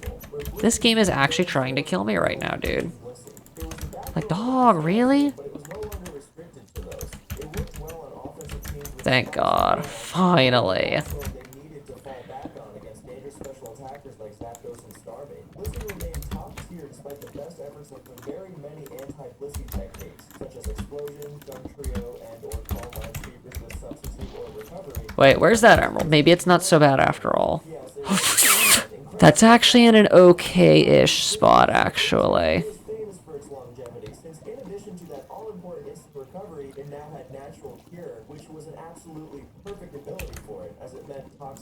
Speaker 1: This game is actually trying to kill me right now, dude. Like, dog, really?
Speaker 2: But it was no longer restricted to those. It worked well on offensive teams with
Speaker 1: Thank God. Finally.
Speaker 2: what they needed to fall back on against dangerous special attackers like Zapdos and Starmie. Blissey remained top tier despite the best efforts of the very many anti-Blissey techniques, such as Explosion, Gun Trio, and or Calm Mind Sweepers with Substitute or Recovery.
Speaker 1: Wait, where's that emerald? Maybe it's not so bad after all.
Speaker 2: Yes, it was
Speaker 1: That's actually in an okay-ish spot, actually.
Speaker 2: was famous for its longevity, since in addition to that all-important instant recovery, it now had natural cure, which was an absolutely perfect ability for it, as it meant toxic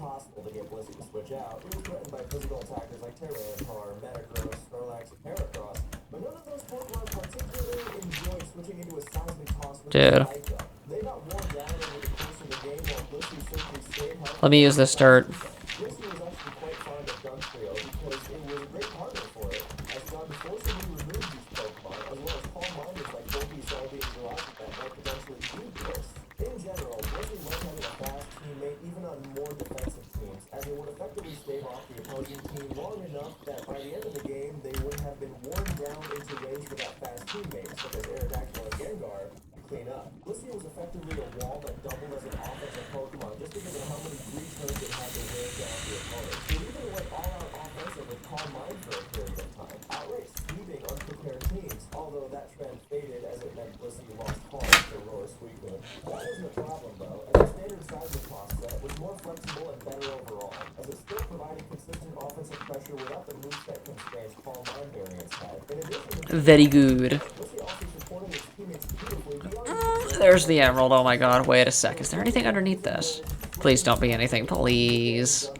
Speaker 2: impossible to get Blissey to switch out. It was threatened by physical attackers like Tyranitar, Metagross, Snorlax, and Heracross, but none of those Pokemon particularly enjoyed switching into a seismic toss with
Speaker 1: Dude.
Speaker 2: Psycho. They got worn down over the course of the game while Blissey simply stayed healthy.
Speaker 1: Let me use this dirt.
Speaker 2: Blissey was actually quite fond of Dugtrio because it was a great partner for it, as God forcibly removed these Pokemon, as well as calm minders like Volky, Zelby, and Jirachi that might potentially feed this. In general, Blissey loved having a fast teammate even on more defensive teams, as it would effectively stave off the opposing team long enough that by the end of the game, they would have been worn down into range for that fast teammate, such as Aerodactyl and Gengar, to clean up. Blissey was effectively a wall that doubled as an offensive Pokemon just because of how many free turns it had to wear down the opponent. It even went all-out offensive with Calm Mind for a period of time, outright sweeping unprepared teams, although that trend faded as it meant Blissey lost Calm to Roar Suicune. That wasn't a problem, though, as the standard seismic toss set was more flexible and better overall, as it still provided consistent offensive pressure without the moveset constraints Calm Mind variants had. In addition to
Speaker 1: Very good.
Speaker 2: Blissey also supported its teammates beautifully beyond
Speaker 1: There's the emerald. Oh my god. Wait a sec. Is there anything underneath this? Please don't be anything. Please.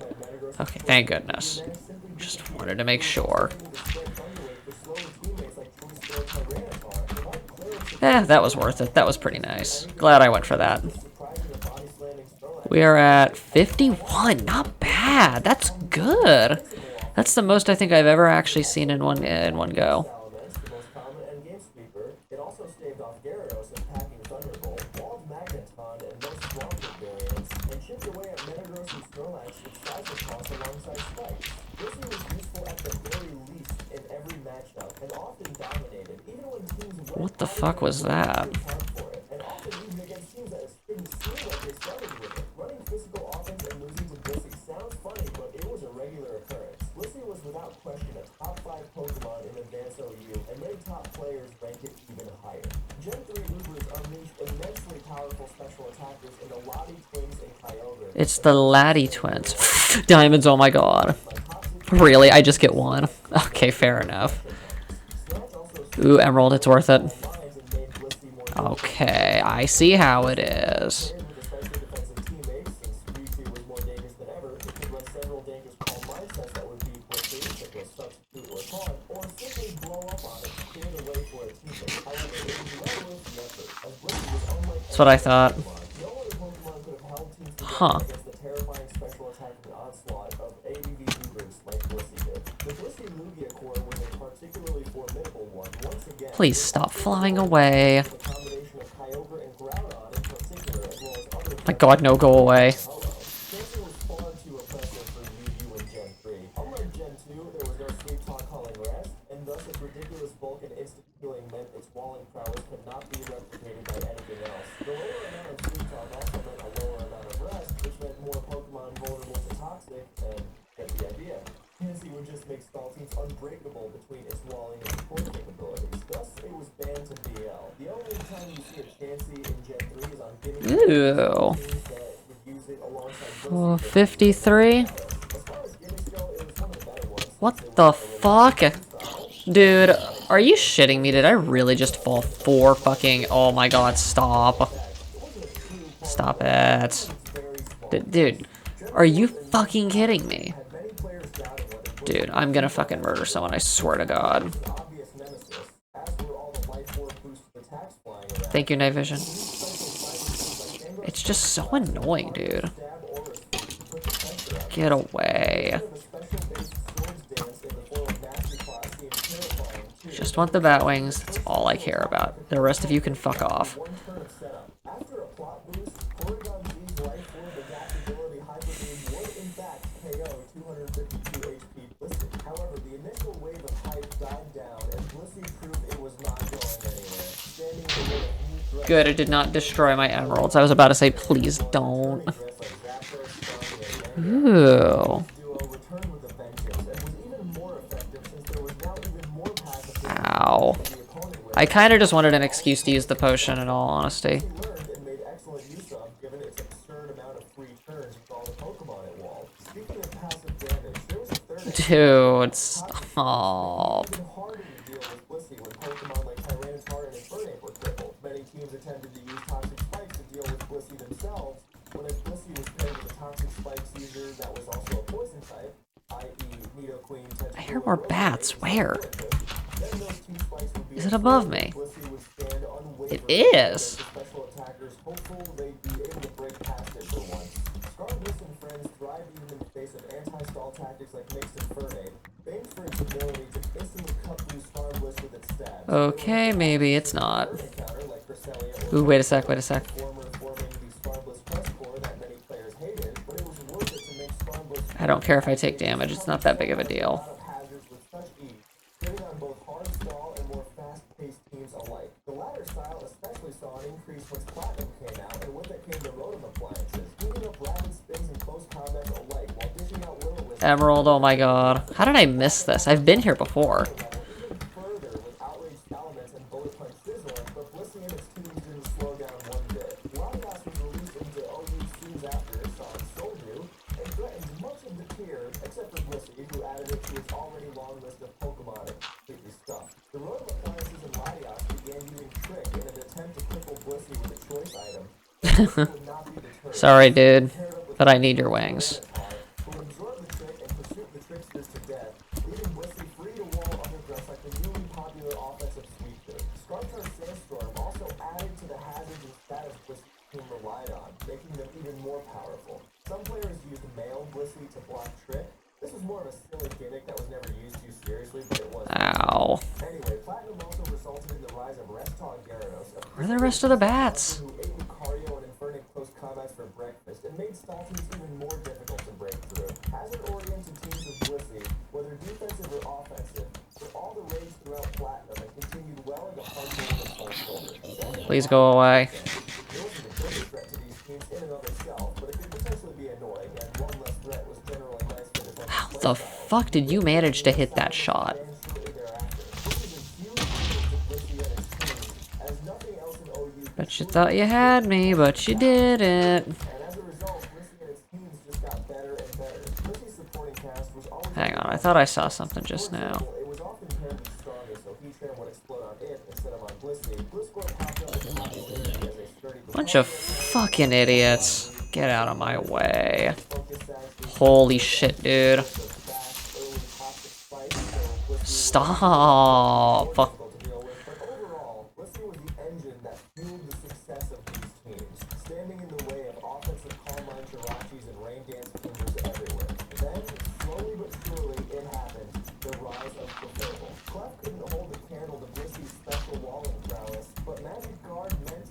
Speaker 1: Okay, thank goodness. Just wanted to make sure. That was worth it. That was pretty nice. Glad I went for that. We are at 51. Not bad. That's good. That's the most I think I've ever actually seen in one go.
Speaker 2: It also staved off Gyarados and packing Thunderbolt, walled Magneton and most Swampert variants, and chipped away at Metagross and Snorlax with Seismic Toss alongside Spikes. Blissey was useful at the very least in every matchup, and often dominated, even when teams went
Speaker 1: What the fuck was that?
Speaker 2: for it, and often even against teams that didn't seem like they started with it. Running physical offense and losing to Blissey sounds funny, but it was a regular occurrence. Blissey was without question a top 5 Pokemon in Advanced OU, and many top players rank it even higher. Gen 3 Ubers unleashed immensely powerful special attackers in the Lottie Twins and Kyogre.
Speaker 1: It's the Laddie twins. Diamonds, oh my god. Really? I just get one? Okay, fair enough. Ooh, emerald, it's worth it. Okay, I see how it is. That's what I thought. Huh. Please stop flying away. My god, no, go away.
Speaker 2: Unbreakable between its walling and support capabilities. Thus, it was banned to BL. The only time you see a Chansey in Gen 3 is on gimmick teams that would use it alongside
Speaker 1: 53? What the fuck? Dude, are you shitting me? Did I really just fall 4 fucking... Oh my god, stop. Stop it. Dude, are you fucking kidding me? Dude, I'm gonna fucking murder someone, I swear to god. Thank you, Night Vision. It's just so annoying, dude. Get away. Just want the bat wings, that's all I care about. The rest of you can fuck off. Good, it did not destroy my emeralds. I was about to say, please don't. Ooh. Ow. I kind of just wanted an excuse to use the potion, in all honesty. Dude, stop. Many teams attempted to use toxic spikes to deal with Blissey themselves, when if Blissey was paired with a toxic spikes user hear more bats. Where? Is it above me? It is.
Speaker 2: Special attackers hopeful they'd be able to break past it for once. Scarbless and friends thrive even in the face of anti-stall tactics like Mixed and Fernade. Famed for its ability to instantly cut through Scarbless with its stabs.
Speaker 1: Okay, maybe it's not. Ooh, wait a sec, wait a sec. I don't care if I take damage, it's not that big of a deal. Emerald, oh my god. How did I miss this? I've been here before. Sorry, dude, but I need your wings. Ow. Where are the rest of the bats? Please go away. How the fuck did you manage to hit that shot? Bet you thought you had me, but you didn't. Hang on, I thought I saw something just now. Bunch of fucking idiots. Get out of my way. Holy shit, dude. Stop.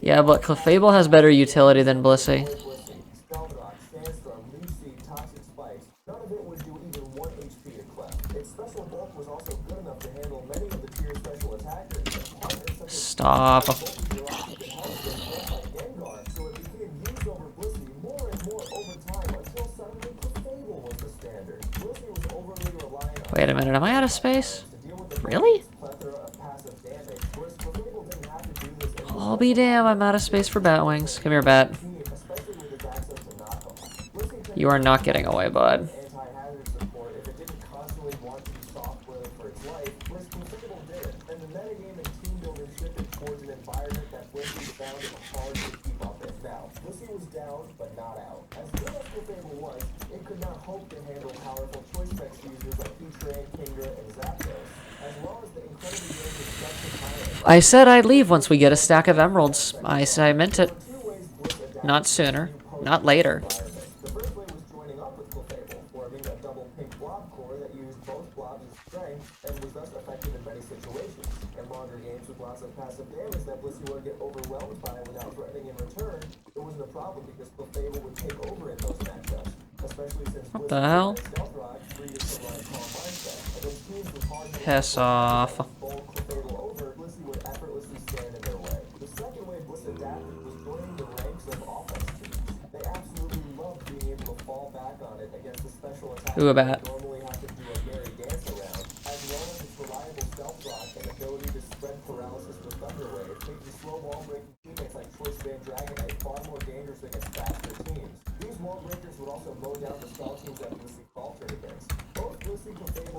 Speaker 1: Yeah, but Clefable has better utility than Blissey. Stop. Wait a minute, am I out of space? Really? I'll be damned, I'm out of space for bat wings. Come here, bat. You are not getting away, bud. I said I'd leave once we get a stack of emeralds. I said I meant it. Not sooner. Not later. What the hell? Piss off. Ooh, a bat.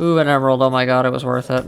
Speaker 1: Ooh, an emerald. Oh my god, it was worth it.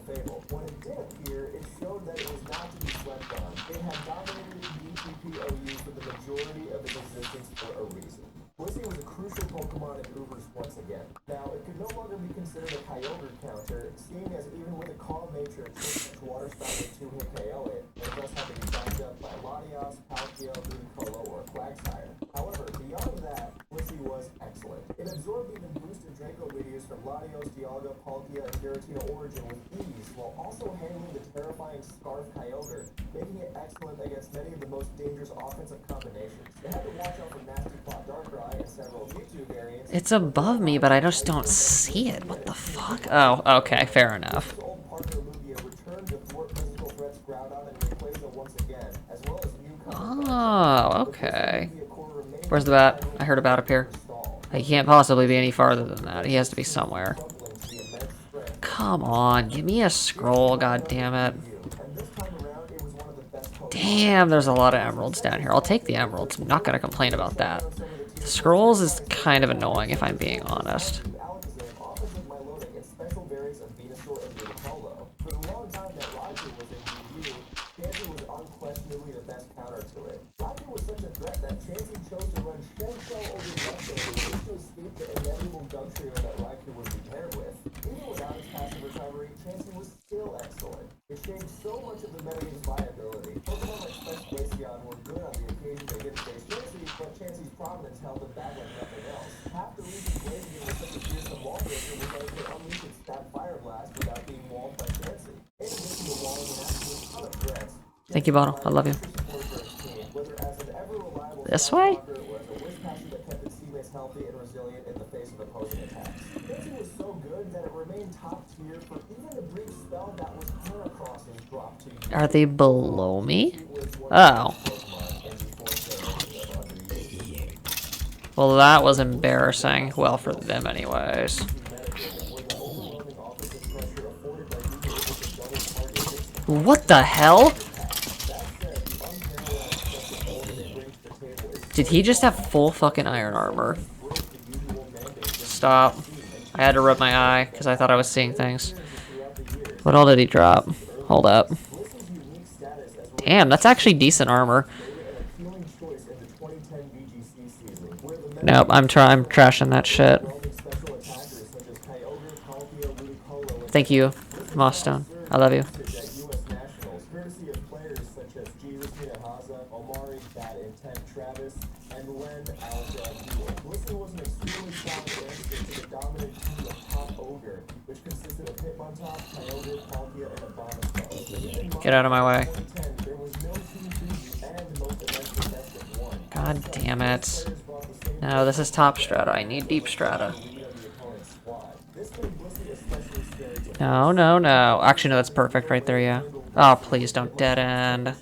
Speaker 2: Fable. When it did appear, it showed that it was not to be slept on. It had dominated DPPOU for the majority of its existence for a reason. Blissey was a crucial Pokemon in Uber's once again. Now, it could no longer be considered a Kyogre counter, seeing as even with a calm nature, it took water style with 2-hit KO it, and it does have to be backed up by Latios, Palkia, Ludicolo, or Quagsire. However, beyond that, Blissey was excellent. It absorbed even boosted Draco Meteors from Latios, Dialga, Palkia, and Giratina Origin with ease, while also handling the terrifying Scarf Kyogre, making it excellent against many of the most dangerous offensive combinations. It had to watch out for Nasty Plot Darkrai and several Mewtwo variants.
Speaker 1: It's above me, but I just don't see it. What the fuck? Oh, okay, fair enough.
Speaker 2: His old partner Lugia returned to thwart physical threats Groudon and Rayquaza once again, as well as newcomer
Speaker 1: Oh, okay. Where's the bat? I heard a bat up here. He can't possibly be any farther than that. He has to be somewhere. Come on, give me a scroll, god damn it. Damn, there's a lot of emeralds down here. I'll take the emeralds. I'm not gonna complain about that. The scrolls is kind of annoying, if I'm being honest.
Speaker 2: It shaved so much of the metagame's viability. Pokemon like Special Glaceon were good on the occasion they didn't face Chansey, but Chansey's prominence held them back like nothing else. Half the reason Glaceon was such a fearsome wall breaker was that it could unleash its stab Fire Blast without being walled by Chansey. In addition to walling an absolute ton of threats,
Speaker 1: Thank you, Bottle. I love you. This way?
Speaker 2: Healthy and resilient in the face of opposing attacks. Chansey was so good that it remained top tier for even a brief spell that was Heracrossing dropped to you.
Speaker 1: Are they below me? Oh. Well, that was embarrassing. Well, for them anyways. What the hell? Did he just have full fucking iron armor? Stop. I had to rub my eye because I thought I was seeing things. What all did he drop? Hold up. Damn, that's actually decent armor. Nope, I'm trashing that shit. Thank you, Mossstone. I love you. Get out of my way. God damn it. No, this is top strata. I need deep strata. No, no, no. Actually, no, that's perfect right there, yeah. Oh, please don't dead end.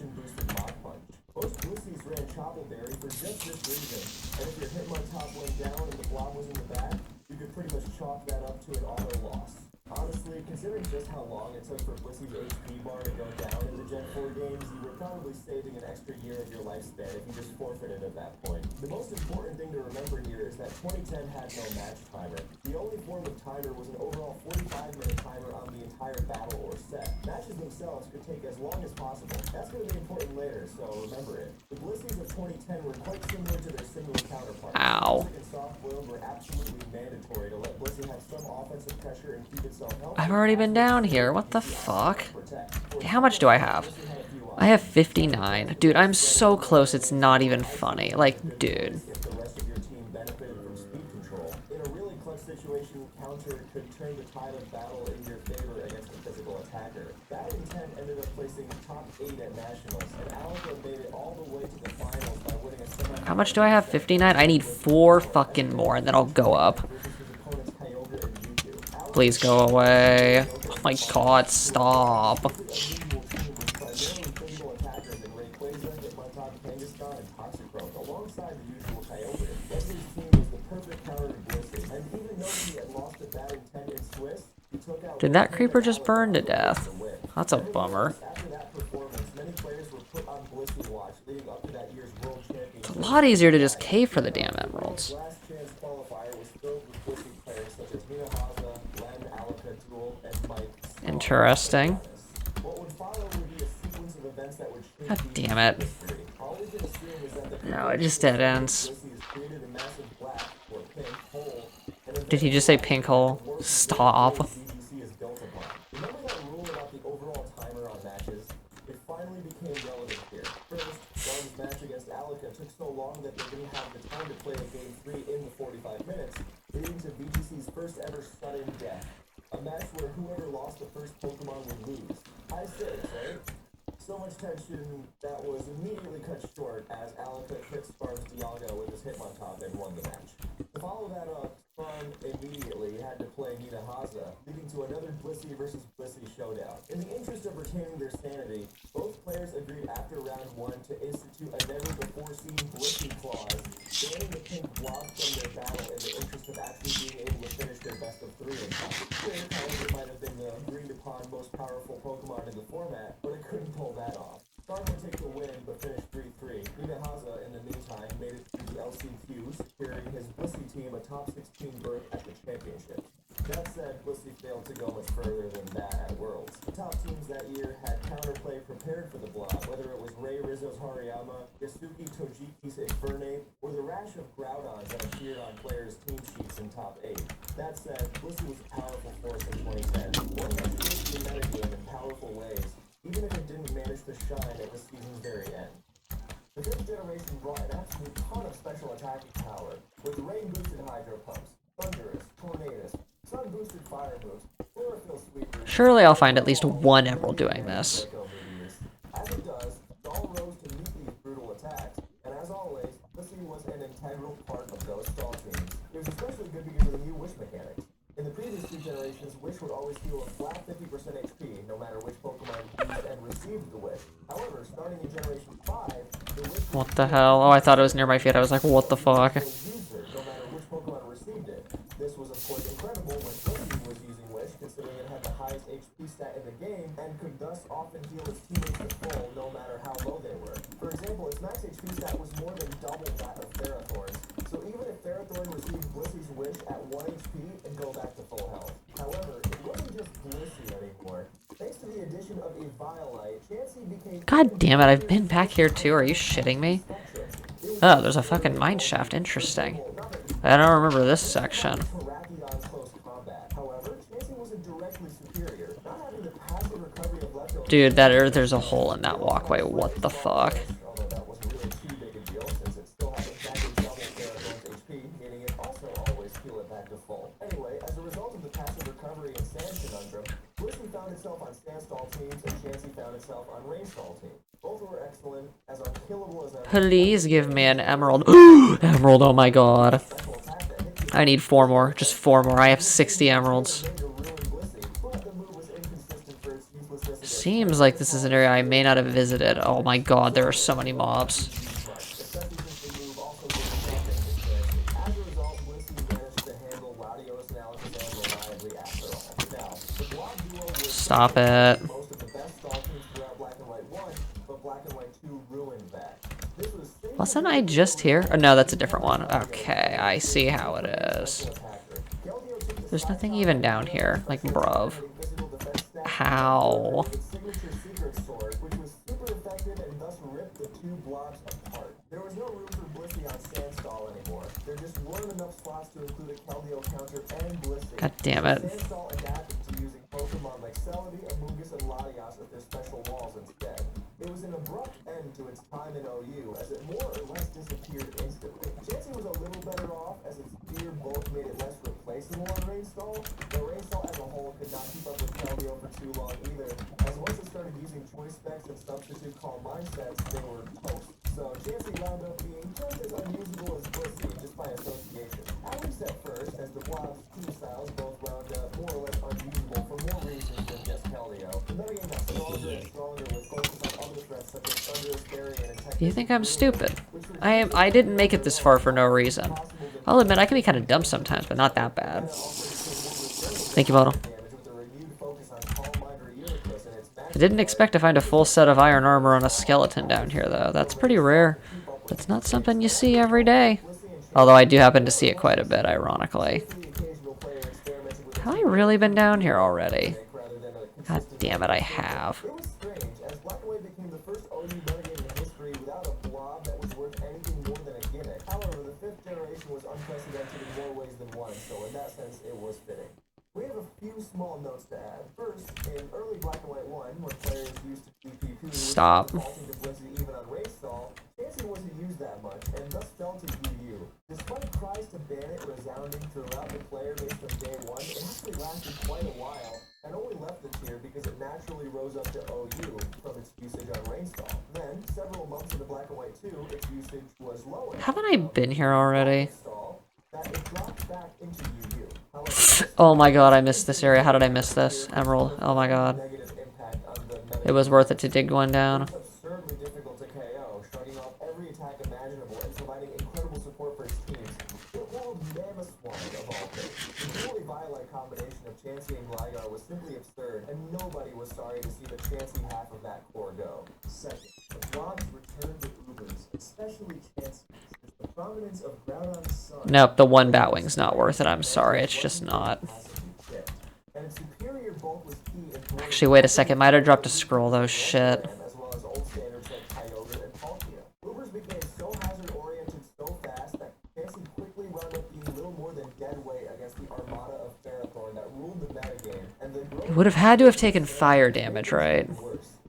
Speaker 2: Honestly, considering just how long it took for Blissey's HP bar to go down in the Gen 4 games, you were probably saving an extra year of your lifespan if you just forfeited at that point. The most important thing to remember here is that 2010 had no match timer. The only form of timer was an overall 45-minute timer on the entire battle or set. Matches themselves could take as long as possible. That's going to be important later, so remember it. The Blisseys of 2010 were quite similar to their similar counterparts.
Speaker 1: Ow.
Speaker 2: Music and soft boiled were absolutely mandatory to let Blissey have some offensive pressure and keep itself healthy.
Speaker 1: I've already been down here. What the fuck? How much do I have? I have 59. Dude, I'm so close, it's not even funny. Like, dude.
Speaker 2: If the rest of your team benefited from speed control, in a really clutch situation, counter could turn the tide of battle in your favor against a physical attacker. That intent ended up placing top 8 at Nationals, and Alpha made it all the way to the finals by winning a semi.
Speaker 1: How much do I have? 59? I need 4 fucking more, and then I'll go up. Please go away. Oh my god, stop. Did that creeper just burn to death? That's a bummer. It's a lot easier to just cave for the damn emeralds. Interesting.
Speaker 2: What would follow would be a sequence of events that would change
Speaker 1: God damn it.
Speaker 2: history. All we can assume is that the
Speaker 1: No, it just dead ends.
Speaker 2: Blissey has created a massive black or pink hole.
Speaker 1: Did he just say pink hole? Stop.
Speaker 2: BGC is built upon. Remember that rule about the overall timer on matches? It finally became relevant here. First, Dawn's match against Alika took so long that they didn't have the time to play a game 3 in the 45 minutes, leading to BGC's first ever sudden death. A match where whoever lost the first Pokemon would lose. High stakes, right? So much tension that was immediately cut short as Alika kickstarted Dialga with his Hitmontop and won the match. To follow that up, Spawn immediately had to play Nidahasa, leading to another Blissey versus Blissey showdown. In the interest of retaining their sanity, both players agreed after round 1 to institute a never-before-seen Blissey clause, banning the pink blob from their battle in the interest of actually being able to finish their best of 3 in time. Clear, however, might have been the agreed-upon most powerful Pokemon in the format, but it couldn't pull that off. Star would take the win, but finished 3-3. Nidahasa, in the meantime, made it through the LCQ, securing his Blissey team a top 16 berth at the championship. That said, Blissey failed to go much further than that at Worlds. The top teams that year had counterplay prepared for the blob, whether it was Ray Rizzo's Hariyama, Yasuki Tojiki's Infernape, or the rash of Groudons that appeared on players' team sheets in top 8. That said, Blissey was a powerful force in 2010, one that changed the metagame in powerful ways, even if it didn't manage to shine at the season's very end. The fifth generation brought an absolute ton of special attacking power, with rain-boosted Hydro Pumps, Thunderous, Tornadus, sun-boosted Fire moves, Chlorophyll Sweepers...
Speaker 1: Surely I'll find at least one emerald doing this.
Speaker 2: As it does, Stall rose to meet these brutal attacks, and as always, Blissey was an integral part of those Stall teams. It was especially good because of the new Wish mechanics. In the previous 2 generations, Wish would always heal a flat 50% HP, no matter which Pokemon used and received the Wish. However, starting in Generation 5, the Wish...
Speaker 1: What the hell? Oh, I thought it was near my feet. I was like, what the fuck?
Speaker 2: ...no matter which Pokemon received it. This was, of course, incredible when Blissey was using Wish, considering it had the highest HP stat in the game, and could thus often heal its teammates to full, no matter how low they were. For example, its max HP stat was more than double that of Ferrothorn's, so even if Ferrothorn received Blissey's Wish at 1 HP and go back to full health. However, it wasn't just Blissey anymore. Thanks to the addition of a Violite, Chansey became...
Speaker 1: God damn it, I've been back here too. Are you shitting me? Oh, there's a fucking mine shaft. Interesting. I don't remember this section. Dude, there's a hole in that walkway. What the fuck?
Speaker 2: Anyway, as a result of the passive recovery and sand conundrum, Blissey found itself on Sandstall teams and Chansey found itself on Rainstall teams. Both were excellent, as unkillable as ever.
Speaker 1: Please give me an emerald. Emerald, oh my god. I need 4 more. Just 4 more. I have 60 emeralds. Seems like this is an area I may not have visited. Oh my god, there are so many mobs. Stop it. Wasn't I just here? Oh no, that's a different one. Okay, I see how it is. There's nothing even down here. Like, bruv. How? There was no room for Blissey on Sandstall anymore. There just weren't enough slots to include a Keldeo counter and Blissey. God damn it.
Speaker 2: Sandstall adapted to using Pokemon like Celebi, Amoonguss, and Latias with their special walls instead. It was an abrupt end to its time in OU, as it more or less disappeared instantly. Chansey was a little better off, as its spear bulk made it less replaceable on Rainstall, but Rainstall as a whole could not keep up with Keldeo for too long either, as once it started using choice specs and substitute call mindsets, they were toast. So Chansey wound up being just as unusable as Blissey, just by association. At least at first, as the Blob's team styles both wound up more or less unusable for more reasons than just Keldeo. The metagame got stronger and stronger with focus on other threats such as Thunderous, Barrier, and Technical.
Speaker 1: You think I'm stupid? I didn't make it this far for no reason. I'll admit I can be kind of dumb sometimes, but not that bad. Thank you, Bottle. I didn't expect to find a full set of iron armor on a skeleton down here, though. That's pretty rare. That's not something you see every day. Although I do happen to see it quite a bit, ironically. Have I really been down here already? God damn it, I have.
Speaker 2: It was strange, as Black and White became the first OU metagame in history without a blob that was worth anything more than a gimmick. However, the 5th generation was unprecedented in more ways than one, so in that sense, it was fitting. We have a few small notes to add. First, in early Black and White 1, when players used to PvP
Speaker 1: Stop.
Speaker 2: defaulting to Blitzy even on race stall, Chansey wasn't used that much, and thus fell to UU. Despite cries to ban it resounding throughout the player base from day one, it actually lasted quite a while, and only left the tier because it naturally rose up to OU from its usage on rain stall. Then, several months into Black and White 2, its usage was lower.
Speaker 1: Haven't I been here already?
Speaker 2: That it dropped back into UU.
Speaker 1: Oh my god, I missed this area. How did I miss this? Emerald. Oh my god. It was worth it to dig one down.
Speaker 2: Absurdly difficult to KO, shrugging off every attack imaginable and providing incredible support for his teams. It wore Mammoth Swan of all things. The truly violent combination of Chansey and Gligar was simply absurd, and nobody was sorry to see the Chansey half of that core go. Second, the blobs returned to Ubers, especially Chansey. The prominence of Groudon's son.
Speaker 1: Nope, the one Batwing's not worth it. I'm sorry, it's just not. Actually, wait a second. Might have dropped a scroll though. Shit.
Speaker 2: As well as old standards like Kyogre and Palkia. Ubers became so hazard-oriented so fast that Chansey quickly wound up being little more than dead weight against the armada of Ferrothorn that ruled the metagame, and the
Speaker 1: It would have had to have taken fire damage, right?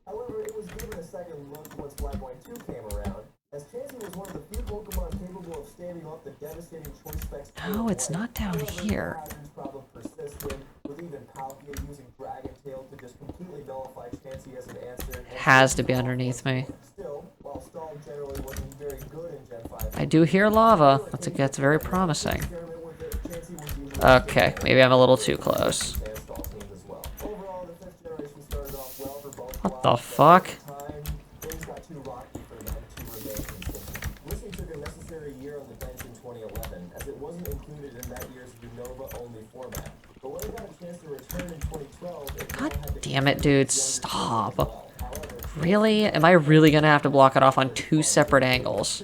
Speaker 2: However, it was given a second look once Black and White 2 came around, as Chansey was one of the few Pokemon capable of standing off the devastating choice specs.
Speaker 1: No, it's not down here.
Speaker 2: Problem persisted, with even Palkia using Dragon Tail to just completely nullify Chansey as an answer.
Speaker 1: It has to be underneath me.
Speaker 2: Still, while Stall generally wasn't very good in Gen 5,
Speaker 1: I do hear lava. That's very promising. Okay, maybe I'm a little too close. What the fuck?
Speaker 2: Things got too rocky for them to remain consistent. Blissey took a necessary year on the bench in 2011, as it wasn't included in that year's Unova-only format. But when it got a chance to return in 2012, it
Speaker 1: God damn it, dude. Stop. Really? Am I really gonna have to block it off on two separate angles?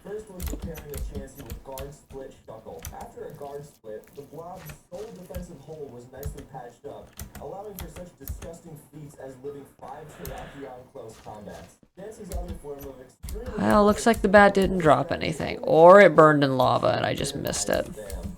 Speaker 2: First was preparing a Chansey with guard split Shuckle. After a guard split, the blob's sole defensive hole was nicely patched up, allowing for such disgusting feats as living 5 Terrakion close combats. Chansey's other form of extremely...
Speaker 1: Well, looks like the bat didn't drop anything. Or it burned in lava and I just missed it.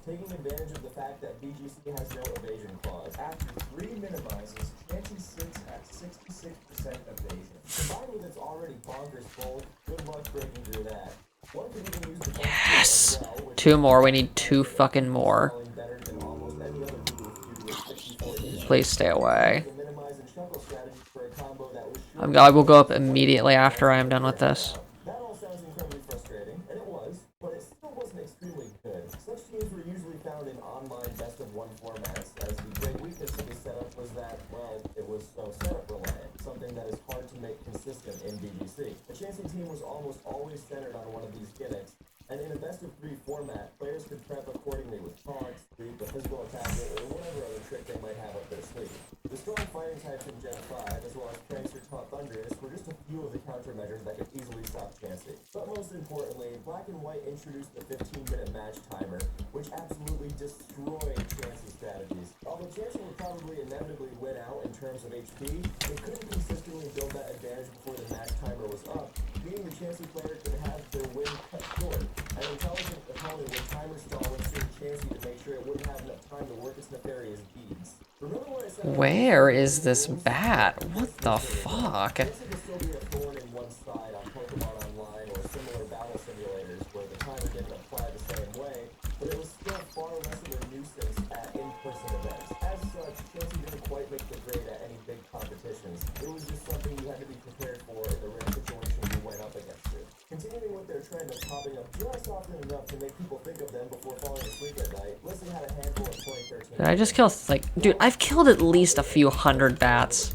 Speaker 2: Taking advantage of the fact that BGC has no evasion clause. After 3 minimizes, Chansey sits at 66% evasion. Combined with its already bonkers bold, good luck breaking through that. One could even use the
Speaker 1: Yes! 2 more. We need 2 fucking more.
Speaker 2: better than almost any other move due to its 64
Speaker 1: Please stay away.
Speaker 2: the minimize and shuffle strategy for a combo that was
Speaker 1: I will go up immediately after I am done with this.
Speaker 2: That all sounds incredibly frustrating, and it was, but it still wasn't extremely good. Such teams were usually found in online best-of-1 formats, as the great weakness of the setup was that, well, it was so setup-reliant, something that is hard to make consistent in BGC. The Chansey team was almost always centered on one of these gimmicks, and in a best-of-3 format, players could prep accordingly with taunts, creep, a physical attack, or whatever other trick they might have up their sleeve. The strong fighting types in Gen 5, as well as Prankster, Taunt, Thundurus, were just a few of the countermeasures that could easily stop Chansey. But most importantly, Black and White introduced the 15-minute match timer, which absolutely destroyed Chansey's strategies. Although Chansey would probably inevitably win out in terms of HP, they couldn't consistently build that advantage before the match timer was up, meaning the Chansey player could have their win cut short. An intelligent opponent would timer stall when seeing Chansey to make sure it wouldn't have enough time to work its nefarious deeds. Remember what I said?
Speaker 1: Where is this bat? What the fuck?
Speaker 2: Chansey could still be a thorn in one's side on Pokemon Online or similar battle simulators where the timer didn't apply the same way, but it was still far less of a nuisance at in-person events. As such, Chansey didn't quite make the grade at any big competitions. It was just something you had to be prepared for in the rare situation you went up against it. Continuing with their trend of popping up just often enough to make people think of them before falling asleep at night, Blissey had a handful in 2013.
Speaker 1: Did I just kill, like, dude, I've killed at least a few hundred bats.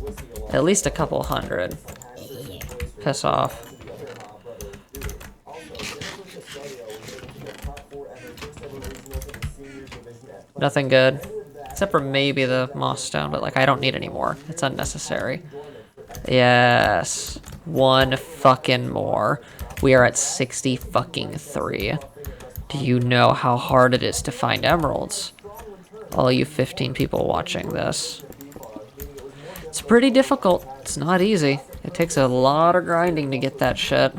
Speaker 1: At least a couple hundred. Piss off. Nothing good. Except for maybe the Moss Stone, but, like, I don't need any more. It's unnecessary. Yes. 1 fucking more. We are at 60 fucking 3. Do you know how hard it is to find emeralds? All you 15 people watching this. It's pretty difficult. It's not easy. It takes a lot of grinding to get that shit.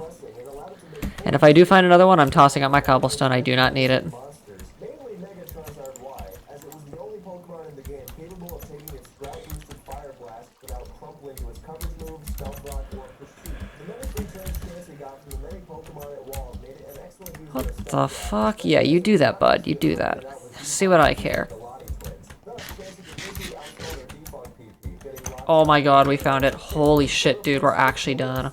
Speaker 1: And if I do find another one, I'm tossing out my cobblestone. I do not need it.
Speaker 2: Mainly Megatron's RY, as it was the only Pokemon in the game capable of taking its drought-boosted Fire Blast without crumpling to its coverage move, Stealth Rock, or Pursuit. The menacing chance he got from the many Pokemon it walled made it an excellent use of
Speaker 1: What
Speaker 2: its
Speaker 1: the fuck? Yeah, you do that, bud. You do that. See what I care. Oh my god, we found it. Holy shit, dude. We're actually done.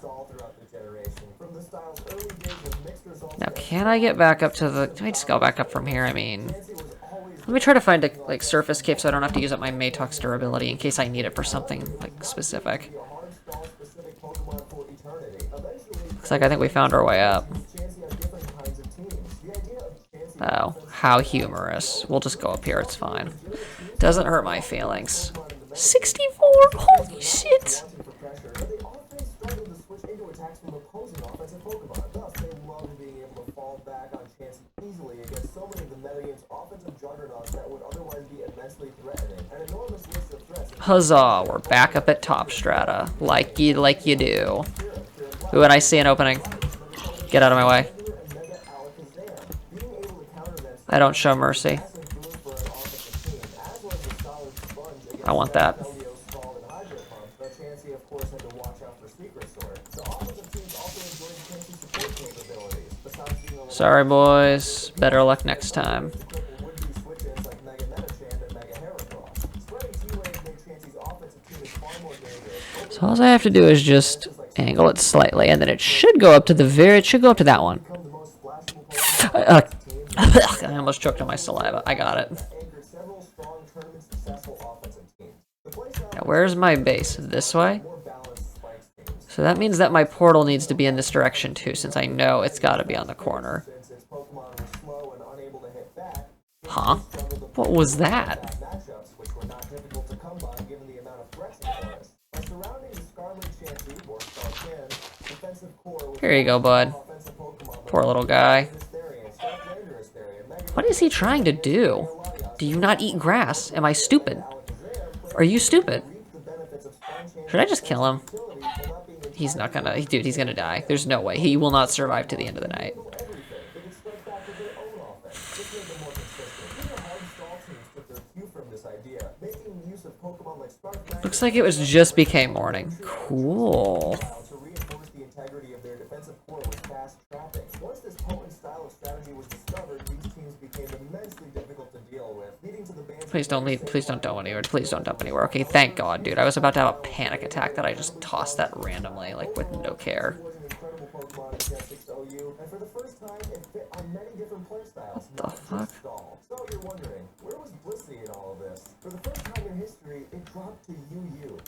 Speaker 1: Now, can I get back up to the... Can I just go back up from here? I mean... Let me try to find a, like, surface cave so I don't have to use up my Matox durability in case I need it for something, like, specific. Looks like I think we found our way up. Oh, how humorous. We'll just go up here, it's fine. Doesn't hurt my feelings. 64? Holy shit! Huzzah, we're back up at top strata. Like you do. Ooh, and I see an opening. Get out of my way. I don't show mercy. I want that. Sorry, boys. Better luck next time. So all I have to do is just angle it slightly, and then it should go up to the it should go up to that one. I almost choked on my saliva. I got it. Now, where's my base? This way? So that means that my portal needs to be in this direction too, since I know it's got to be on the corner. Huh? What was that? Here you go, bud. Poor little guy. What is he trying to do? Do you not eat grass? Am I stupid? Are you stupid? Should I just kill him? He's not gonna... Dude, he's gonna die. There's no way. He will not survive to the end of the night. Looks like it was just became morning. Cool. Please don't leave. Please don't dump anywhere. Please don't dump anywhere. Okay, thank God, dude. I was about to have a panic attack that I just tossed that randomly, like, with no care. What the fuck?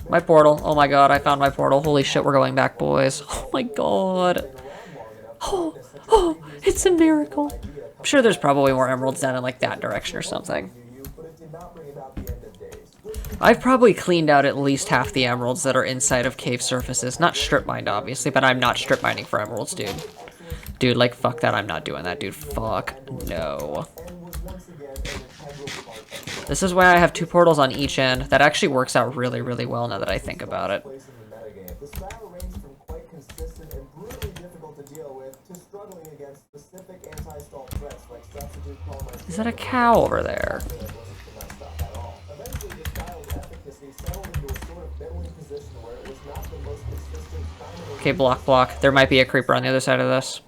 Speaker 1: My portal. Oh my god, I found my portal. Holy shit, we're going back, boys. Oh my god. Oh, it's a miracle. I'm sure there's probably more emeralds down in, like, that direction or something. I've probably cleaned out at least half the emeralds that are inside of cave surfaces. Not strip mined, obviously, but I'm not strip mining for emeralds, dude. Dude, like, fuck that. I'm not doing that, dude. Fuck no. This is why I have 2 portals on each end. That actually works out really, really well now that I think about it. Is that a cow over there? Okay, block, block. There might be a creeper on the other side of this.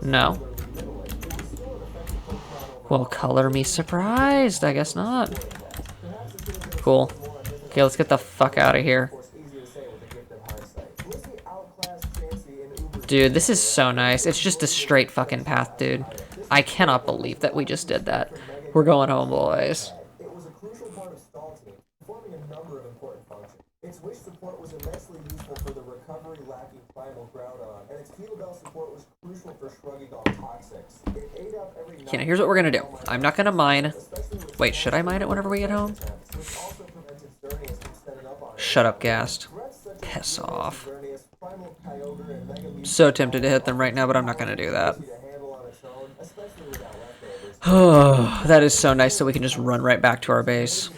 Speaker 1: No. Well, color me surprised. I guess not. Cool. Okay, let's get the fuck out of here. Dude, this is so nice. It's just a straight fucking path, dude. I cannot believe that we just did that. We're going home, boys. Its wish support was immensely useful for the recovery lacking primal Groudon, and its Heal Bell support was crucial for shrugging off toxics. It ate up every... Okay, now here's what we're gonna do. I'm not gonna mine... Wait, should I mine it whenever we get home? Shut up, Ghast. Piss off. So tempted to hit them right now, but I'm not gonna do that. Oh, that is so nice that we can just run right back to our base.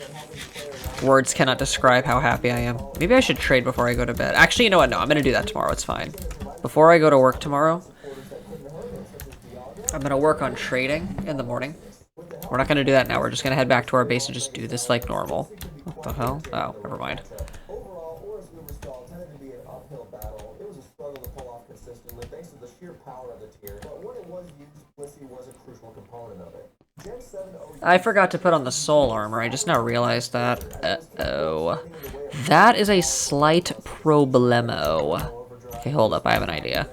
Speaker 1: Words cannot describe how happy I am. Maybe I should trade before I go to bed. Actually, you know what? No, I'm gonna do that tomorrow. It's fine. Before I go to work tomorrow, I'm gonna work on trading in the morning. We're not gonna do that now. We're just gonna head back to our base and just do this like normal. What the hell? Oh, never mind.
Speaker 3: Overall, Oris Uberstall tended to be an uphill battle. It was a struggle to pull off consistently thanks to the sheer power of the tier. But when it was used, Blissey was a crucial component of it. Gen 7 OU
Speaker 1: I forgot to put on the soul armor. I just now realized that. Uh-oh. That is a slight problemo. Okay, hold up. I have an idea.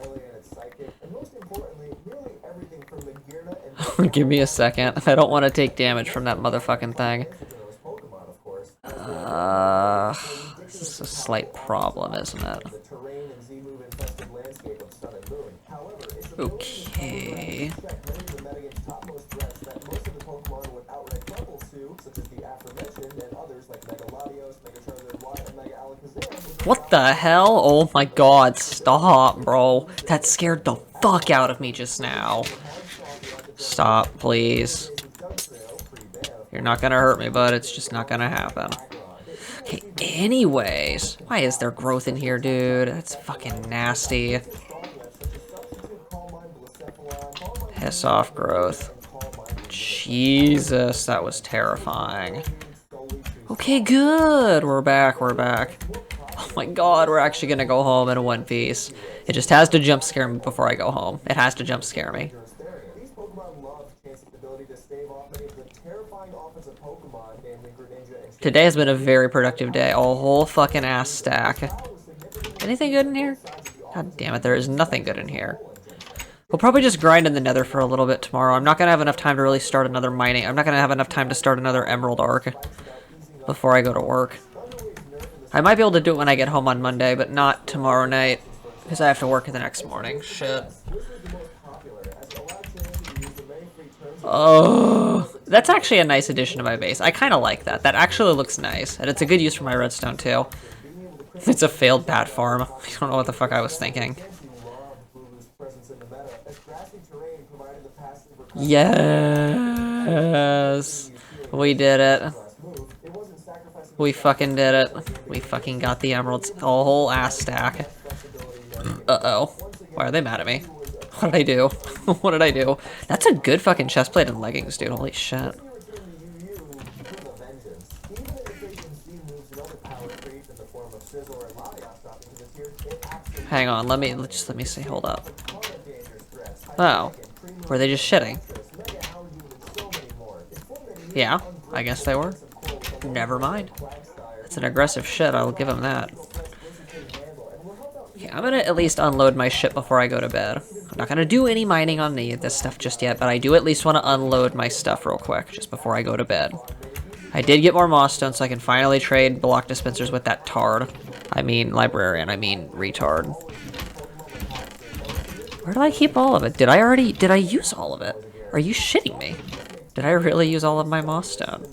Speaker 3: and most importantly, nearly everything from the Gearna and
Speaker 1: Give me a second. I don't want to take damage from that motherfucking thing.
Speaker 3: those Pokemon, of course.
Speaker 1: This is a slight problem, isn't it?
Speaker 3: The terrain and Z-move infested landscape of Sun and Moon. However, its
Speaker 1: Okay.
Speaker 3: check many of the metagame's topmost threats that most of the Pokemon would outright crumble to, such as the aforementioned and others like Mega Latios, Mega Charizard Y, and Mega Alakazam.
Speaker 1: What the hell? Oh my god, stop, bro. That scared the fuck out of me just now. Stop, please. You're not gonna hurt me, bud. It's just not gonna happen. Okay, anyways. Why is there growth in here, dude? That's fucking nasty. Piss off, growth. Jesus, that was terrifying. Okay, good. We're back, we're back. Oh my god, we're actually gonna go home in one piece. It just has to jump scare me before I go home. It has to jump scare me.
Speaker 3: These Pokemon love Chance's ability to stave off many of the terrifying offensive Pokemon, namely Greninja and
Speaker 1: Today has been a very productive day. A whole fucking ass stack. Anything good in here? God damn it, there is nothing good in here. We'll probably just grind in the nether for a little bit tomorrow. I'm not gonna have enough time to really start another mining. I'm not gonna have enough time to start another Emerald Arc before I go to work. I might be able to do it when I get home on Monday, but not tomorrow night, because I have to work the next morning. Shit. Oh, that's actually a nice addition to my base. I kind of like that. That actually looks nice, and it's a good use for my redstone too. It's a failed bat farm. I don't know what the fuck I was thinking. Yes, we did it. We fucking did it. We fucking got the emeralds. A whole ass stack. Uh-oh. Why are they mad at me? What did I do? What did I do? That's a good fucking chestplate and leggings, dude. Holy shit. Hang on, let me see. Hold up. Oh. Were they just shitting? Yeah, I guess they were. Never mind. It's an aggressive shit, I'll give him that. Okay, I'm gonna at least unload my shit before I go to bed. I'm not gonna do any mining on this stuff just yet, but I do at least want to unload my stuff real quick, just before I go to bed. I did get more moss stone, so I can finally trade block dispensers with that tard. I mean librarian, I mean retard. Where did I keep all of it? Did I use all of it? Are you shitting me? Did I really use all of my moss stone?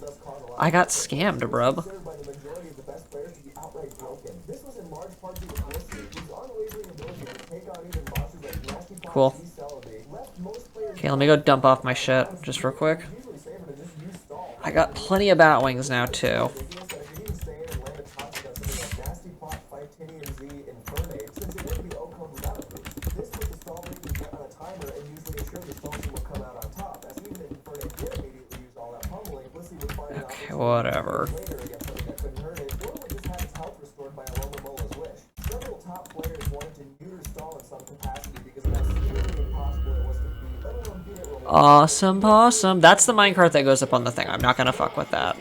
Speaker 1: I got scammed, brub. Cool. Okay, let me go dump off my shit, just real quick. I got plenty of bat wings now, too. Okay, whatever. Awesome possum. That's the minecart that goes up on the thing. I'm not gonna fuck with that.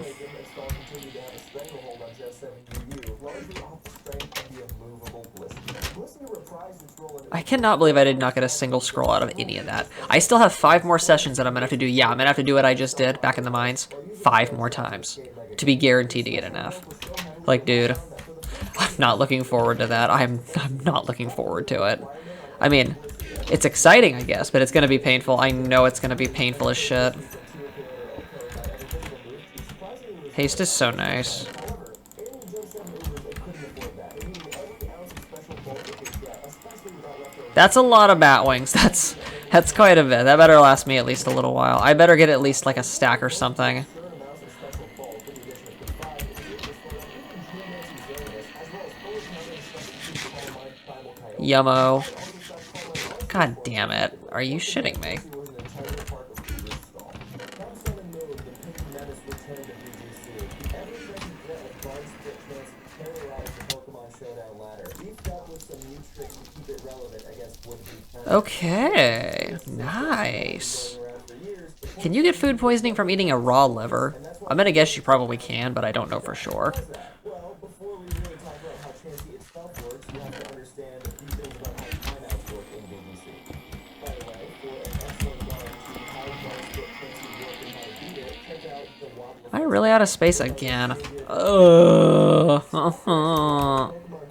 Speaker 1: I cannot believe I did not get a single scroll out of any of that. I still have 5 more sessions that I'm gonna have to do. Yeah, I'm gonna have to do what I just did back in the mines 5 more times to be guaranteed to get enough. Like, dude, I'm not looking forward to that. I'm not looking forward to it. I mean, it's exciting, I guess, but it's gonna be painful. I know it's gonna be painful as shit. Haste is so nice. That's a lot of bat wings. That's quite a bit. That better last me at least a little while. I better get at least like a stack or something. Yummo. God damn it. Are you shitting me? Okay. Nice. Can you get food poisoning from eating a raw liver? I'm gonna guess you probably can, but I don't know for sure.
Speaker 3: Well, before we really talk about how Chansey itself works, you have to understand a few things about how timeouts work in BBC. By the way, for an excellent guide to how guards get Chansey work and how to beat it, check out the Wobble.
Speaker 1: Am I really out of space again?
Speaker 3: Pokemon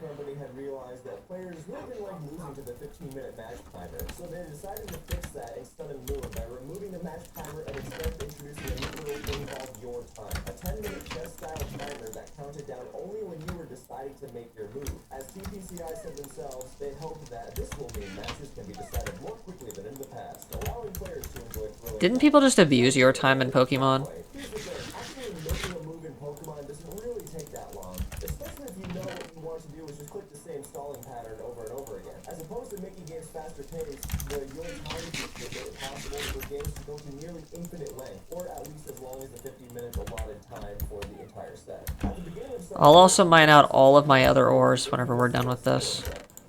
Speaker 3: Company had realized that players really didn't like losing to the 15-minute match timer, so they decided to fix that in Sun and Moon by removing the match timer and instead introducing a new little thing called Your Time, a 10-minute chess-style timer that counted down only when you were deciding to make your move. As TPCI said themselves, they hope that this will mean matches can be decided more quickly than in the past, allowing players to enjoy thrilling.
Speaker 1: Didn't people just abuse your time in Pokemon?
Speaker 3: Here's the thing, actually making a move in Pokemon doesn't really take that long, especially if you know what you want to do is just click the same stalling pattern over and over again. As opposed to making games faster paced, the Your Time feature made it possible for games to go to nearly infinite length, or at least as long as the 15 minutes allotted time for the entire set. At the beginning of some
Speaker 1: I'll also mine out all of my other ores whenever we're done with this.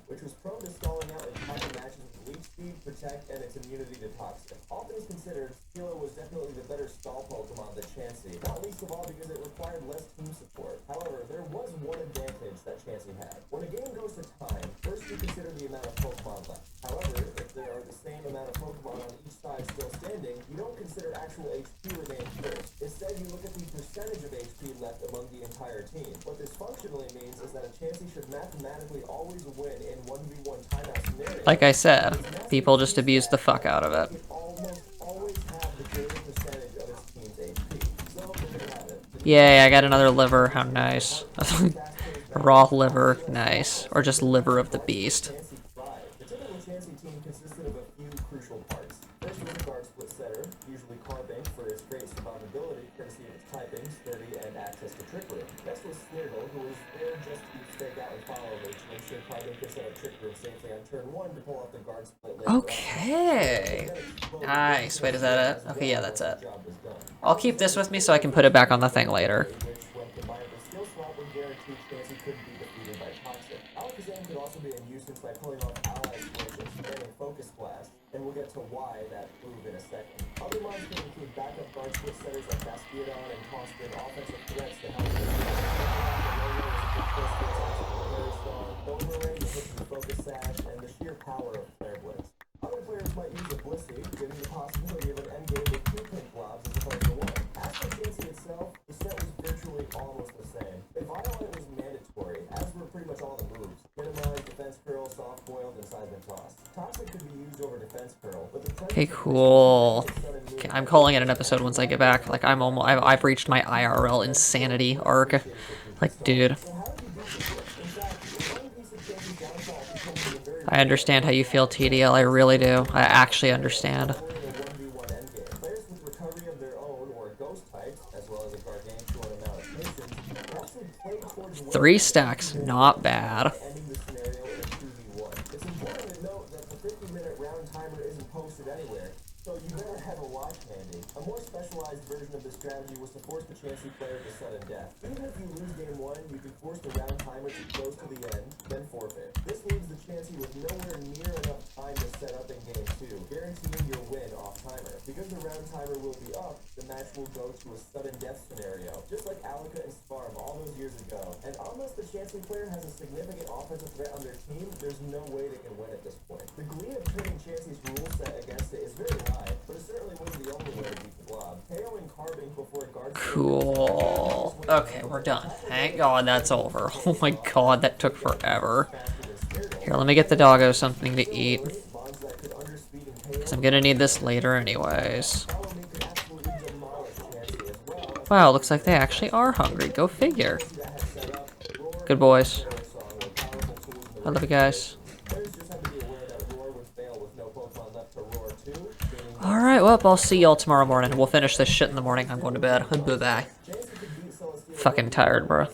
Speaker 3: which was prone to stalling out in tighter matches with leech speed, protect, and its immunity to toxic. All things considered, Hilo was definitely the better stall Pokemon than Chansey, not least of all because it required less team support. However, there was one advantage that Chansey had. When a game goes to time, first you consider the amount of Pokemon left. However, if there are the same amount of Pokemon on each side still standing, you don't consider actual HP remaining first. Instead, you look at the percentage of HP left among the entire team. What this functionally means is that a Chansey should mathematically always win in 1v1 timeout scenarios.
Speaker 1: Like I said, people just abuse the fuck out of it.
Speaker 3: It almost always have the greater percentage of its team's HP. So, there you have it.
Speaker 1: Yay, I got another liver. How nice. Raw liver. Nice. Or just liver of the beast.
Speaker 3: Chansey thrive. The typical Chansey team consisted of a few crucial parts. First was a guard split setter, usually Carbink for its great survivability, courtesy of its typing, sturdy, and access to Trick Room. Next was Sniggle, who was there just to fake out and follow me to make sure Carbink could set up Trick Room safely on turn 1 to pull off the guard split later.
Speaker 1: Okay. Nice. Wait, is that it? Okay, yeah, that's it.
Speaker 3: Job was done.
Speaker 1: I'll keep this with me so I can put it back on the thing later.
Speaker 3: Which, when combined with skill swap, would guarantee Chansey couldn't be defeated by Toxic. Alakazam could also be a nuisance by pulling off ally switch and spamming Focus Blast, and we'll get to why that move in a second. Other lines can include backup guard split setters like Bastiodon and toss in offensive threats to help Boomerang to hit the Focus Sash, and the sheer power of Flare Blitz. Other players might use a Blissey, giving the possibility of an endgame with 2 pink blobs as opposed to 1. As for Chansey itself, the set was virtually almost the same. If Violent was mandatory, as were pretty much all the moves. Minimize, Defense Curl, Soft Boiled, and Seismic Toss. Toxic could be used over Defense Curl, but the
Speaker 1: Okay, cool. Okay, I'm calling it an episode once I get back. Like, I've reached my IRL insanity arc. Like, dude. I understand how you feel, TDL. I really do. I actually understand.
Speaker 3: Players with recovery of their own or ghost types, as well as a gargantuan amount of patience, actually played towards
Speaker 1: 3 stacks, not bad.
Speaker 3: ending the scenario in a 2v1. It's important to note that the 50-minute round timer isn't posted anywhere, so you better have a watch handy. A more specialized version of this strategy was to force the Chansey player to sudden death. Even if you lose game 1, you can force the round timer to close to the end, then forfeit. This leaves the Chansey with nowhere near enough time to set up in game 2, guaranteeing your win off timer. Because the round timer will be up, the match will go to a sudden death scenario, just like Alaka and Sparm all those years ago. And unless the Chansey player has a significant offensive threat on their team, there's no way they can win at this point. The glee of turning Chansey's rule set against it is very high, but it certainly wasn't the only way to beat the blob. KOing Carbink before guard.
Speaker 1: Cool. Okay, we're done. Thank God that's over. Oh my God, that took forever. Here, let me get the doggo something to eat. Because I'm gonna need this later anyways. Wow, looks like they actually are hungry. Go figure. Good boys. I love you guys. Alright, well, I'll see y'all tomorrow morning. We'll finish this shit in the morning. I'm going to bed. Bye-bye. Fucking tired, bro.